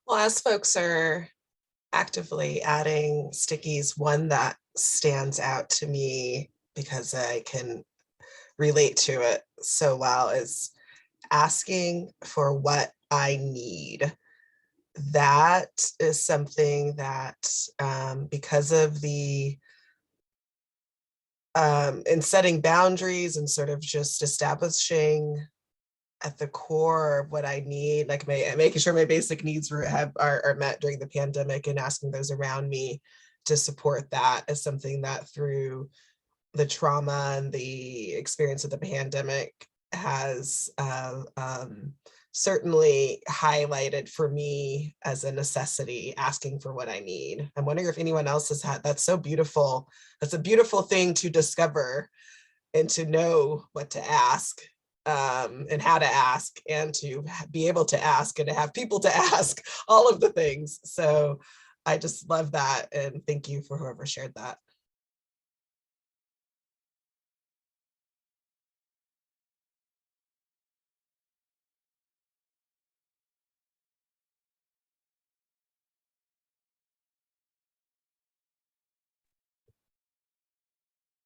Well, as folks are actively adding stickies, one that stands out to me because I can relate to it so well is asking for what I need. That is something that because of the in setting boundaries and sort of just establishing at the core of what I need, like making sure my basic needs are met during the pandemic, and asking those around me to support that is something that through the trauma and the experience of the pandemic has certainly highlighted for me as a necessity, asking for what I need. I'm wondering if anyone else has had, that's so beautiful. That's a beautiful thing to discover and to know what to ask and how to ask and to be able to ask and to have people to ask all of the things. So I just love that. And thank you for whoever shared that.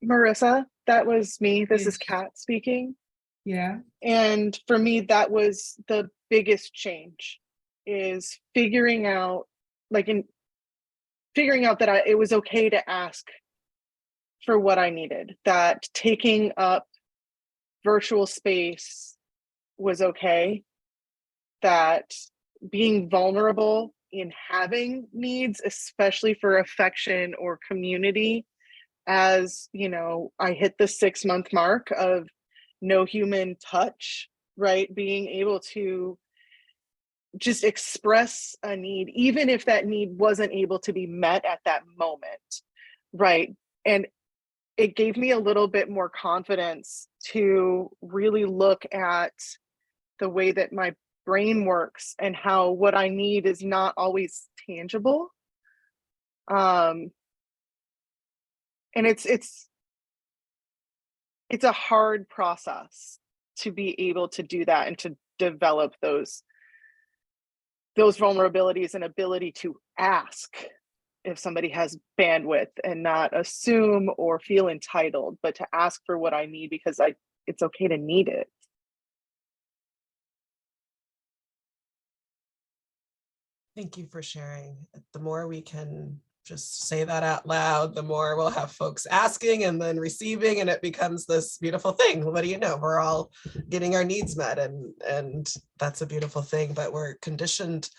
Marissa, that was me. This is Yes. Kat speaking. Yeah. And for me, that was the biggest change, is figuring out, figuring out that it was okay to ask for what I needed, that taking up virtual space was okay, that being vulnerable in having needs, especially for affection or community, as you know, I hit the 6-month mark of no human touch, right? Being able to just express a need, even if that need wasn't able to be met at that moment, right? And it gave me a little bit more confidence to really look at the way that my brain works and how what I need is not always tangible. And it's a hard process to be able to do that and to develop those vulnerabilities and ability to ask if somebody has bandwidth and not assume or feel entitled, but to ask for what I need because it's okay to need it. Thank you for sharing. The more we can just say that out loud, the more we'll have folks asking and then receiving, and it becomes this beautiful thing. What do you know? We're all getting our needs met, and that's a beautiful thing, but we're conditioned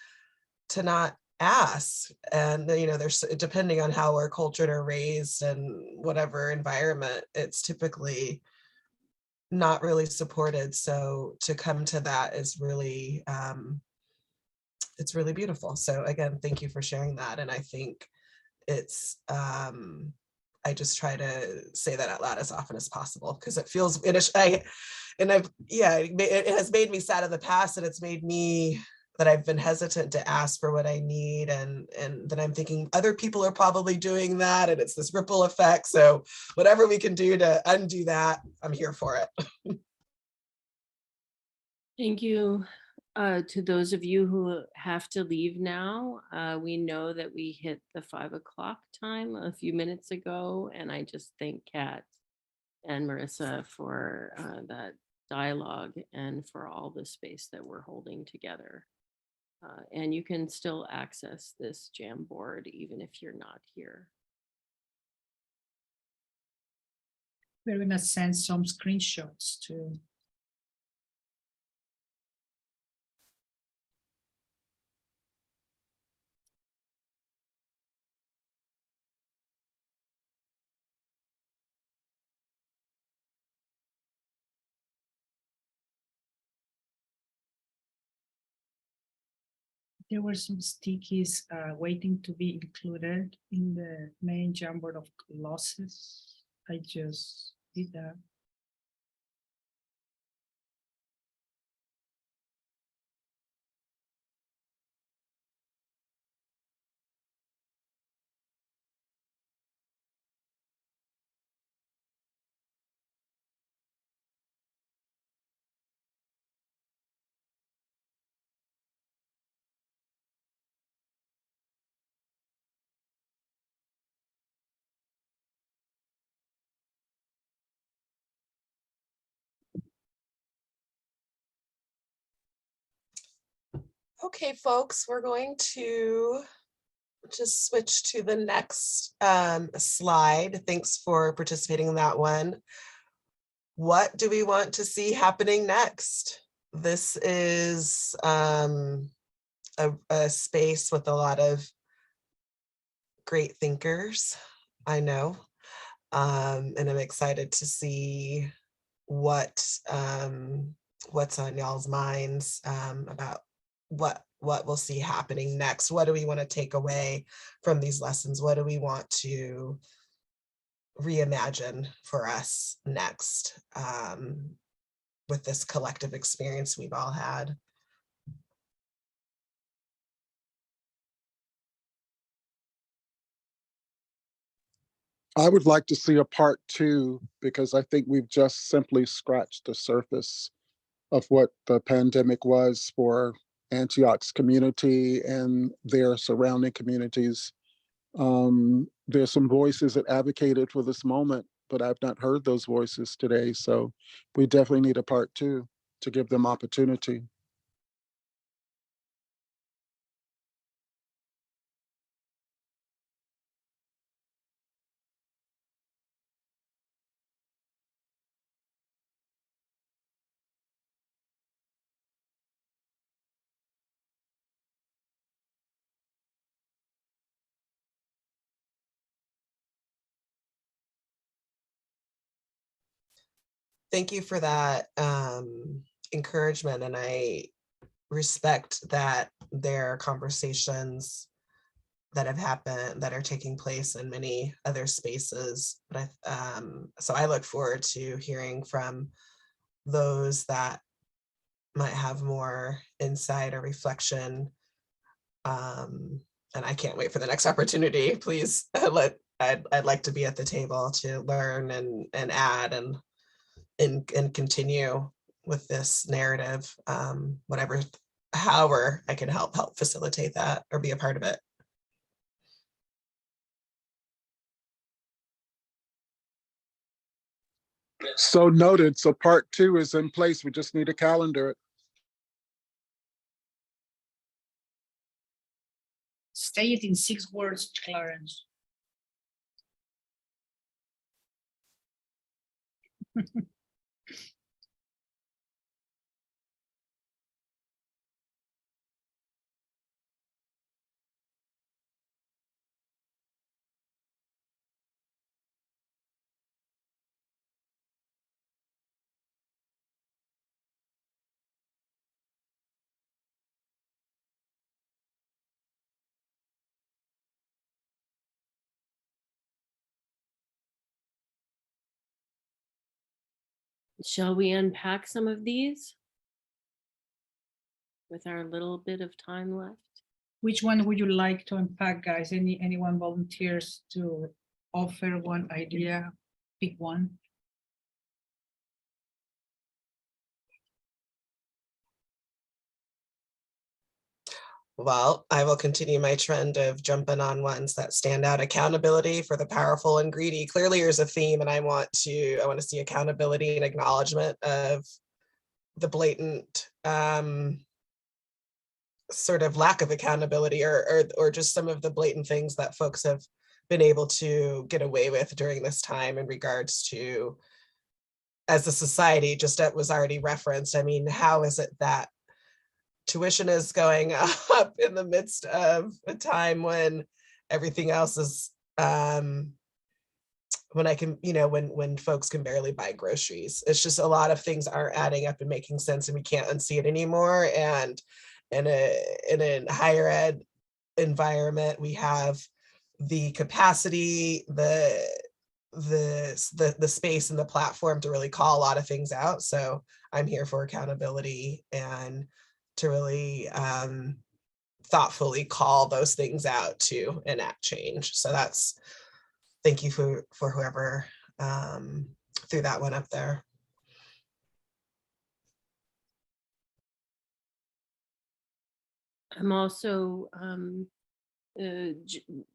to not ask. And there's, depending on how we're cultured or raised and whatever environment, it's typically not really supported. So to come to that is really it's really beautiful. So again, thank you for sharing that. And I think it's I just try to say that out loud as often as possible, because it feels it has made me sad in the past, and it's made me that I've been hesitant to ask for what I need, and then I'm thinking other people are probably doing that, and it's this ripple effect. So whatever we can do to undo that, I'm here for it. Thank you. To those of you who have to leave now, we know that we hit the 5 o'clock time a few minutes ago, and I just thank Kat and Marissa for that dialogue and for all the space that we're holding together. And you can still access this Jam board even if you're not here. We're gonna send some screenshots too. There were some stickies waiting to be included in the main Jamboard of losses. I just did that. Okay, folks, we're going to just switch to the next slide. Thanks for participating in that one. What do we want to see happening next? This is a space with a lot of great thinkers, I know, and I'm excited to see what's on y'all's minds about what we'll see happening next. What do we want to take away from these lessons? What do we want to reimagine for us next with this collective experience we've all had? I would like to see a part 2, because I think we've just simply scratched the surface of what the pandemic was for Antioch's community and their surrounding communities. There's some voices that advocated for this moment, but I've not heard those voices today. So we definitely need a part 2 to give them opportunity. Thank you for that encouragement, and I respect that there are conversations that have happened that are taking place in many other spaces. But so I look forward to hearing from those that might have more insight or reflection. And I can't wait for the next opportunity. Please I'd like to be at the table to learn and add and continue with this narrative, however I can help facilitate that or be a part of it. So noted. So part 2 is in place. We just need a calendar. Say it in 6 words, Clarence. Shall we unpack some of these with our little bit of time left? Which one would you like to unpack, guys? Anyone volunteers to offer one idea? Pick one. Well, I will continue my trend of jumping on ones that stand out. Accountability for the powerful and greedy. Clearly, there's a theme, and I want to see accountability and acknowledgement of the blatant sort of lack of accountability, or just some of the blatant things that folks have been able to get away with during this time in regards to, as a society, just that was already referenced. I mean, how is it that tuition is going up in the midst of a time when everything else is when I can, when folks can barely buy groceries? It's just a lot of things aren't adding up and making sense, and we can't unsee it anymore. And in a higher ed environment, we have the capacity, the space and the platform to really call a lot of things out. So I'm here for accountability and to really thoughtfully call those things out to enact change. So thank you for whoever threw that one up there. I'm also,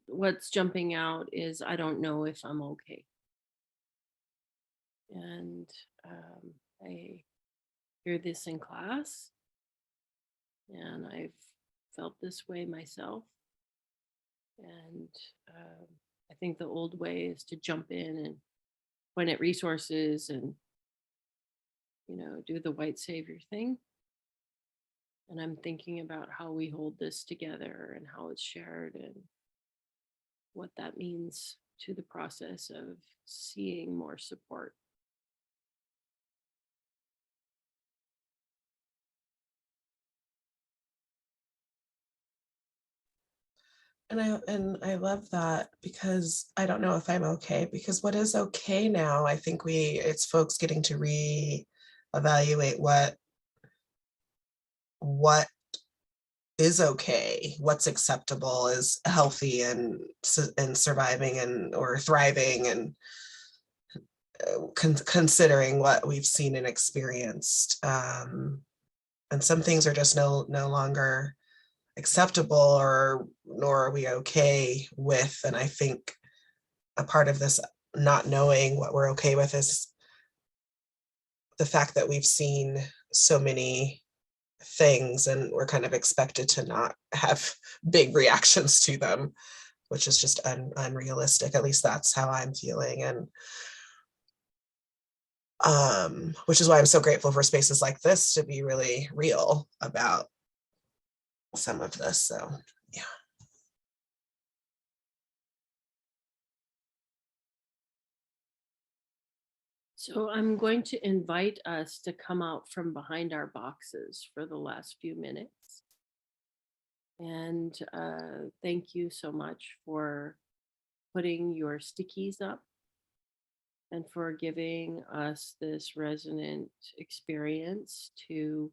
what's jumping out is I don't know if I'm okay. And I hear this in class, and I've felt this way myself. And I think the old way is to jump in and point at resources and, do the white savior thing. And I'm thinking about how we hold this together and how it's shared and what that means to the process of seeing more support. And I love that, because I don't know if I'm okay, because what is okay now? I think it's folks getting to reevaluate what is okay, what's acceptable, is healthy and surviving and or thriving, and considering what we've seen and experienced. And some things are just no longer acceptable, or nor are we okay with. And I think a part of this not knowing what we're okay with is the fact that we've seen so many things and we're kind of expected to not have big reactions to them, which is just unrealistic. At least that's how I'm feeling. And which is why I'm so grateful for spaces like this to be really real about some of this. So yeah. So I'm going to invite us to come out from behind our boxes for the last few minutes. And thank you so much for putting your stickies up and for giving us this resonant experience to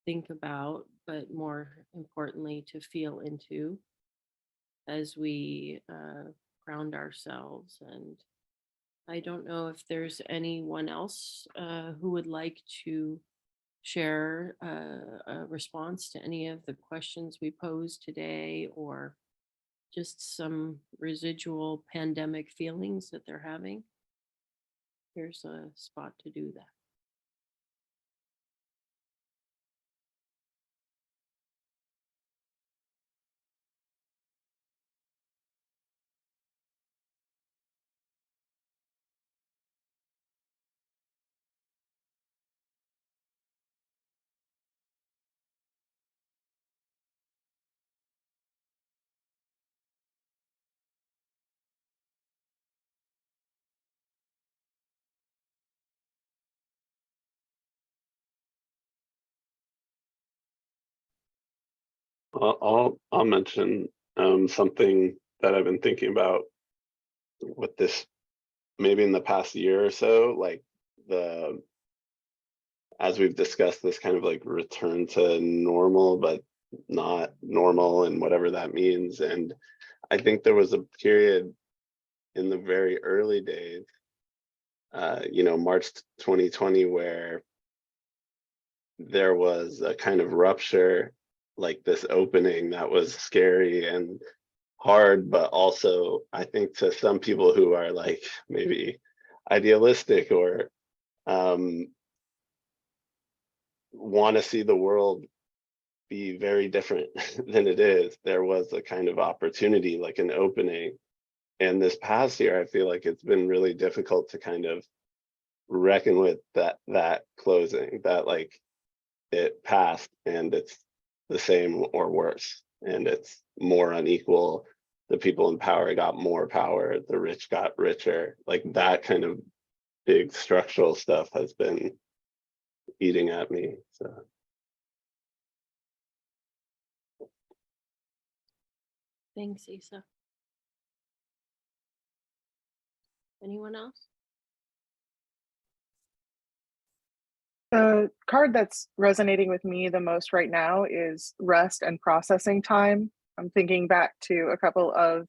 think about, but more importantly, to feel into as we ground ourselves. And I don't know if there's anyone else who would like to share a response to any of the questions we posed today, or just some residual pandemic feelings that they're having. Here's a spot to do that. I'll mention something that I've been thinking about with this, maybe in the past year or so, like as we've discussed, this kind of like return to normal, but not normal, and whatever that means. And I think there was a period in the very early days, March 2020, where there was a kind of rupture, like this opening that was scary and hard, but also I think to some people who are like maybe idealistic or want to see the world be very different than it is, there was a kind of opportunity, like an opening. And this past year, I feel like it's been really difficult to kind of reckon with that closing, that like it passed and it's the same or worse, and it's more unequal. The people in power got more power, the rich got richer. Like that kind of big structural stuff has been eating at me. So Thanks, Isa. Anyone else? The card that's resonating with me the most right now is rest and processing time. I'm thinking back to a couple of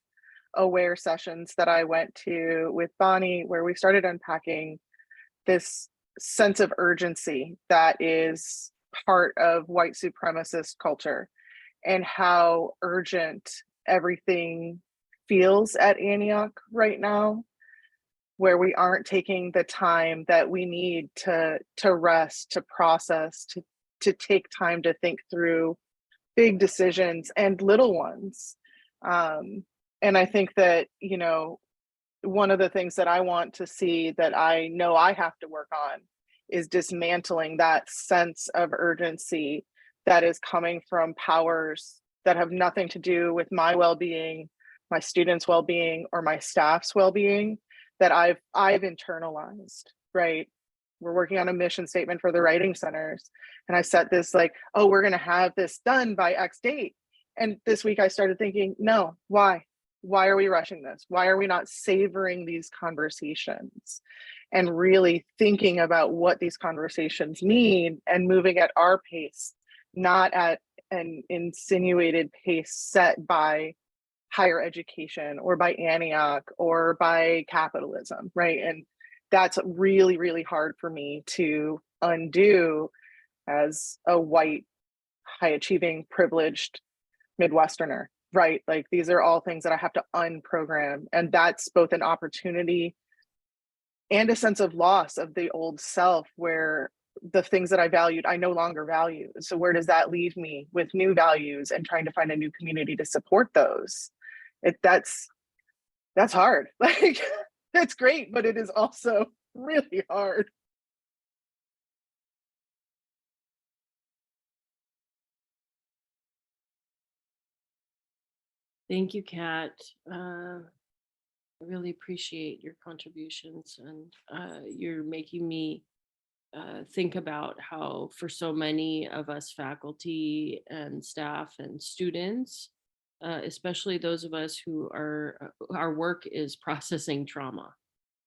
aware sessions that I went to with Bonnie, where we started unpacking this sense of urgency that is part of white supremacist culture, and how urgent everything feels at Antioch right now, where we aren't taking the time that we need to rest, to process, to take time to think through big decisions and little ones. And I think that, one of the things that I want to see, that I know I have to work on, is dismantling that sense of urgency that is coming from powers that have nothing to do with my well-being, my students' well-being, or my staff's well-being, that I've internalized, right? We're working on a mission statement for the writing centers. And I set this like, oh, we're gonna have this done by X date. And this week I started thinking, no, why? Why are we rushing this? Why are we not savoring these conversations and really thinking about what these conversations mean and moving at our pace, not at an insinuated pace set by higher education or by Antioch or by capitalism, right? And that's really, really hard for me to undo as a white, high achieving, privileged Midwesterner, right? Like these are all things that I have to unprogram. And that's both an opportunity and a sense of loss of the old self, where the things that I valued, I no longer value. So where does that leave me with new values and trying to find a new community to support those? That's hard. Like that's great, but it is also really hard. Thank you, Kat. I really appreciate your contributions, and you're making me think about how for so many of us faculty and staff and students, especially those of us who are, our work is processing trauma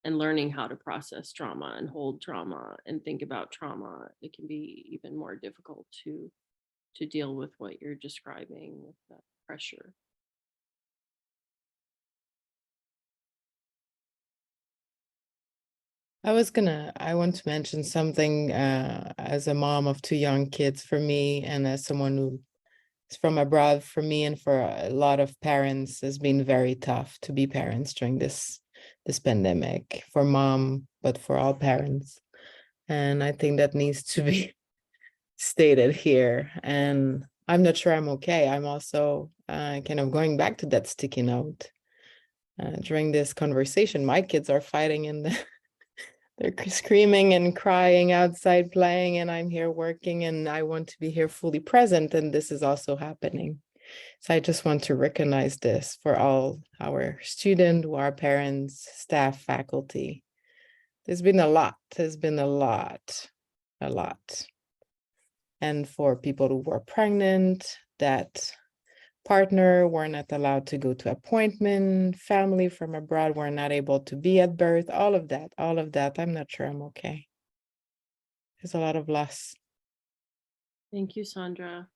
and learning how to process trauma and hold trauma and think about trauma, it can be even more difficult to deal with what you're describing, with that pressure. I want to mention something as a mom of 2 young kids for me, and as someone who is from abroad, for me and for a lot of parents, has been very tough to be parents during this pandemic, for mom, but for all parents. And I think that needs to be stated here. And I'm not sure I'm okay. I'm also kind of going back to that sticky note. During this conversation, my kids are fighting in the they're screaming and crying outside playing, and I'm here working, and I want to be here fully present, and this is also happening. So I just want to recognize this for all our students, our parents, staff, faculty. There's been a lot. And for people who were pregnant, that partner were not allowed to go to appointment, family from abroad were not able to be at birth, all of that, I'm not sure I'm okay. There's a lot of loss. Thank you, Sandra.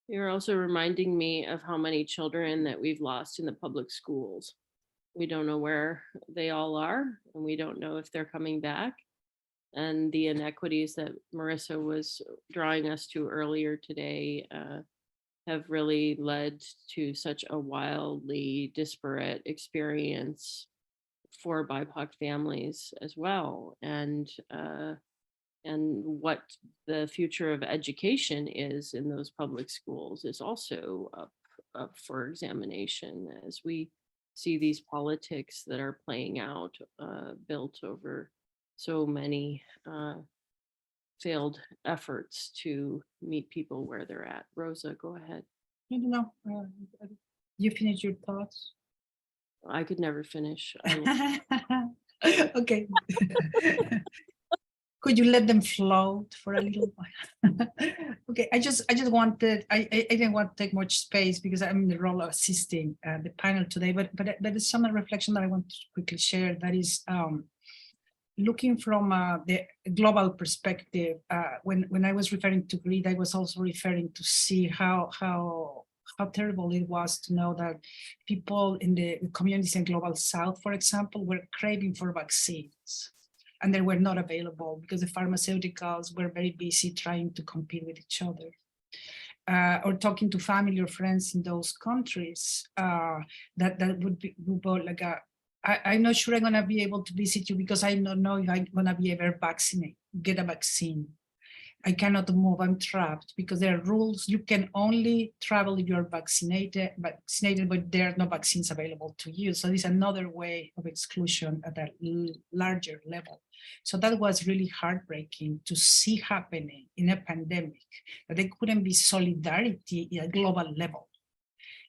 You're also reminding me of how many children that we've lost in the public schools. We don't know where they all are, and we don't know if they're coming back. And the inequities that Marissa was drawing us to earlier today have really led to such a wildly disparate experience for BIPOC families as well. And what the future of education is in those public schools is also up for examination as we see these politics that are playing out, built over so many failed efforts to meet people where they're at. Rosa, go ahead. I don't know. You finish your thoughts? I could never finish. Okay. Could you let them float for a little while? Okay, I just wanted, I didn't want to take much space because I'm in the role of assisting the panel today, but there's some reflection that I want to quickly share. That is looking from the global perspective. When I was referring to greed, I was also referring to see how terrible it was to know that people in the communities in Global South, for example, were craving for vaccines. And they were not available because the pharmaceuticals were very busy trying to compete with each other. Or talking to family or friends in those countries, that would be like I'm not sure I'm gonna be able to visit you because I don't know if I'm gonna be ever vaccinated, get a vaccine. I cannot move, I'm trapped because there are rules. You can only travel if you're vaccinated, but there are no vaccines available to you. So there's another way of exclusion at a larger level. So that was really heartbreaking to see happening in a pandemic, that there couldn't be solidarity at a global level,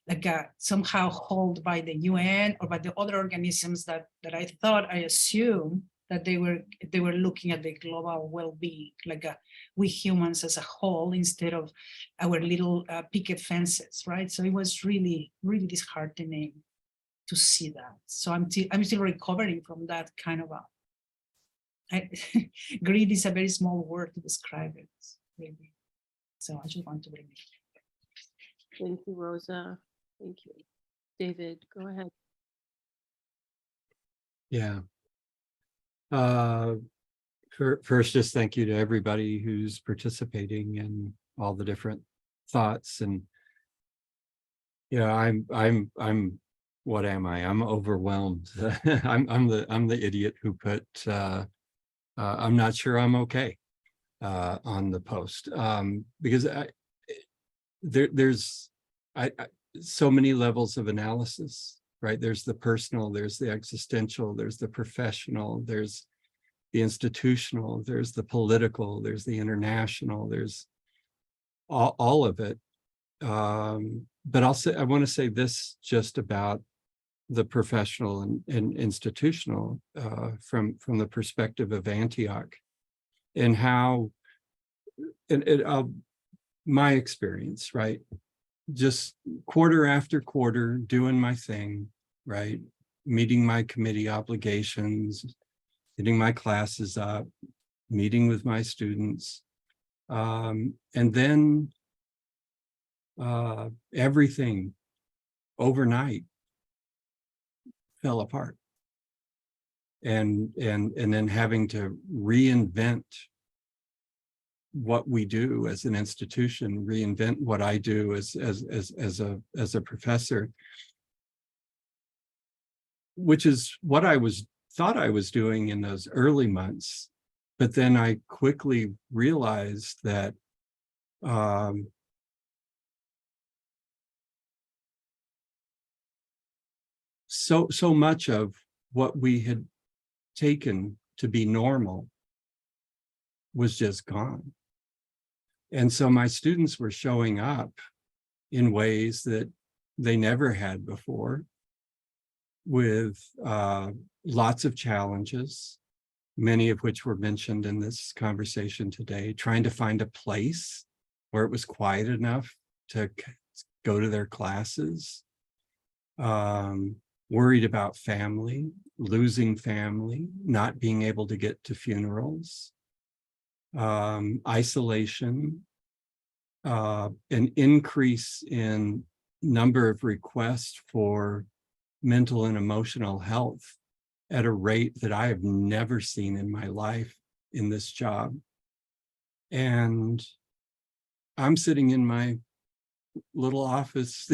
like somehow held by the UN or by the other organisms that I assume that they were looking at the global well-being, like we humans as a whole, instead of our little picket fences, right? So it was really, really disheartening to see that. So I'm still recovering from that kind of greed is a very small word to describe it, really. So I just want to bring it. Thank you, Rosa. Thank you. David, go ahead. Yeah. First, just thank you to everybody who's participating in all the different thoughts. And I'm what am I? I'm overwhelmed. I'm the idiot who put I'm not sure I'm okay on the post, because there's so many levels of analysis, right? There's the personal, there's the existential, there's the professional, there's the institutional, there's the political, there's the international, there's all of it. But I want to say this just about the professional and institutional from the perspective of Antioch, and how, my experience, right? Just quarter after quarter, doing my thing, right? Meeting my committee obligations, getting my classes up, meeting with my students. And then everything overnight fell apart. And then having to reinvent what we do as an institution, reinvent what I do as a professor, which is what I thought I was doing in those early months. But then I quickly realized that so much of what we had taken to be normal was just gone. And so my students were showing up in ways that they never had before, with lots of challenges, many of which were mentioned in this conversation today, trying to find a place where it was quiet enough to go to their classes, worried about family, losing family, not being able to get to funerals, isolation, an increase in number of requests for mental and emotional health at a rate that I have never seen in my life in this job. And I'm sitting in my little office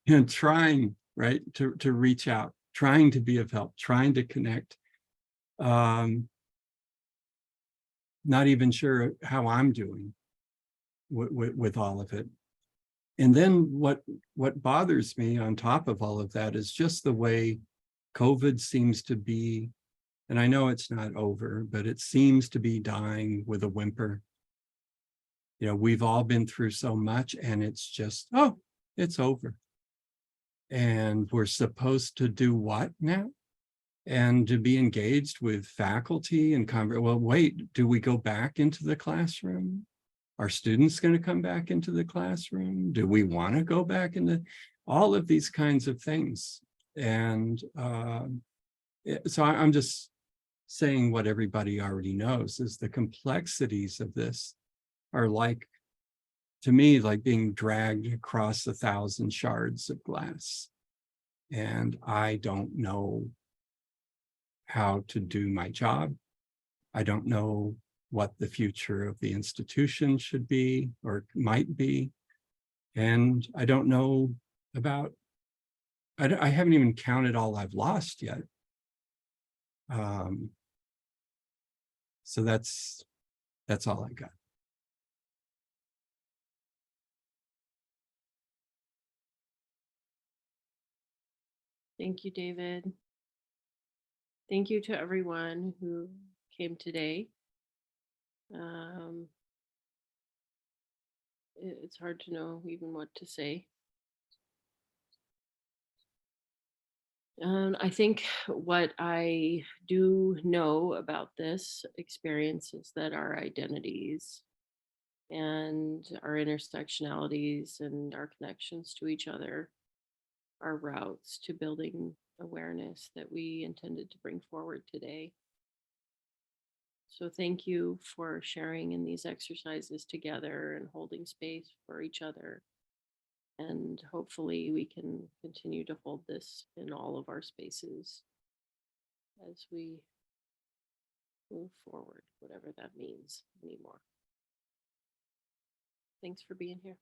and trying, right, to reach out, trying to be of help, trying to connect. Not even sure how I'm doing with all of it. And then what bothers me on top of all of that is just the way COVID seems to be, and I know it's not over, but it seems to be dying with a whimper. You know, we've all been through so much and it's just, oh, it's over. And we're supposed to do what now? And to be engaged with faculty and well, wait, do we go back into the classroom? Are students going to come back into the classroom? Do we want to go back into all of these kinds of things? And so I'm just saying what everybody already knows is the complexities of this are like, to me, like being dragged across 1,000 shards of glass. And I don't know how to do my job. I don't know what the future of the institution should be or might be. And I don't know about, I haven't even counted all I've lost yet. So that's all I got. Thank you, David. Thank you to everyone who came today. It's hard to know even what to say. I think what I do know about this experience is that our identities and our intersectionalities and our connections to each other are routes to building awareness that we intended to bring forward today. So thank you for sharing in these exercises together and holding space for each other. And hopefully we can continue to hold this in all of our spaces as we move forward, whatever that means anymore. Thanks for being here.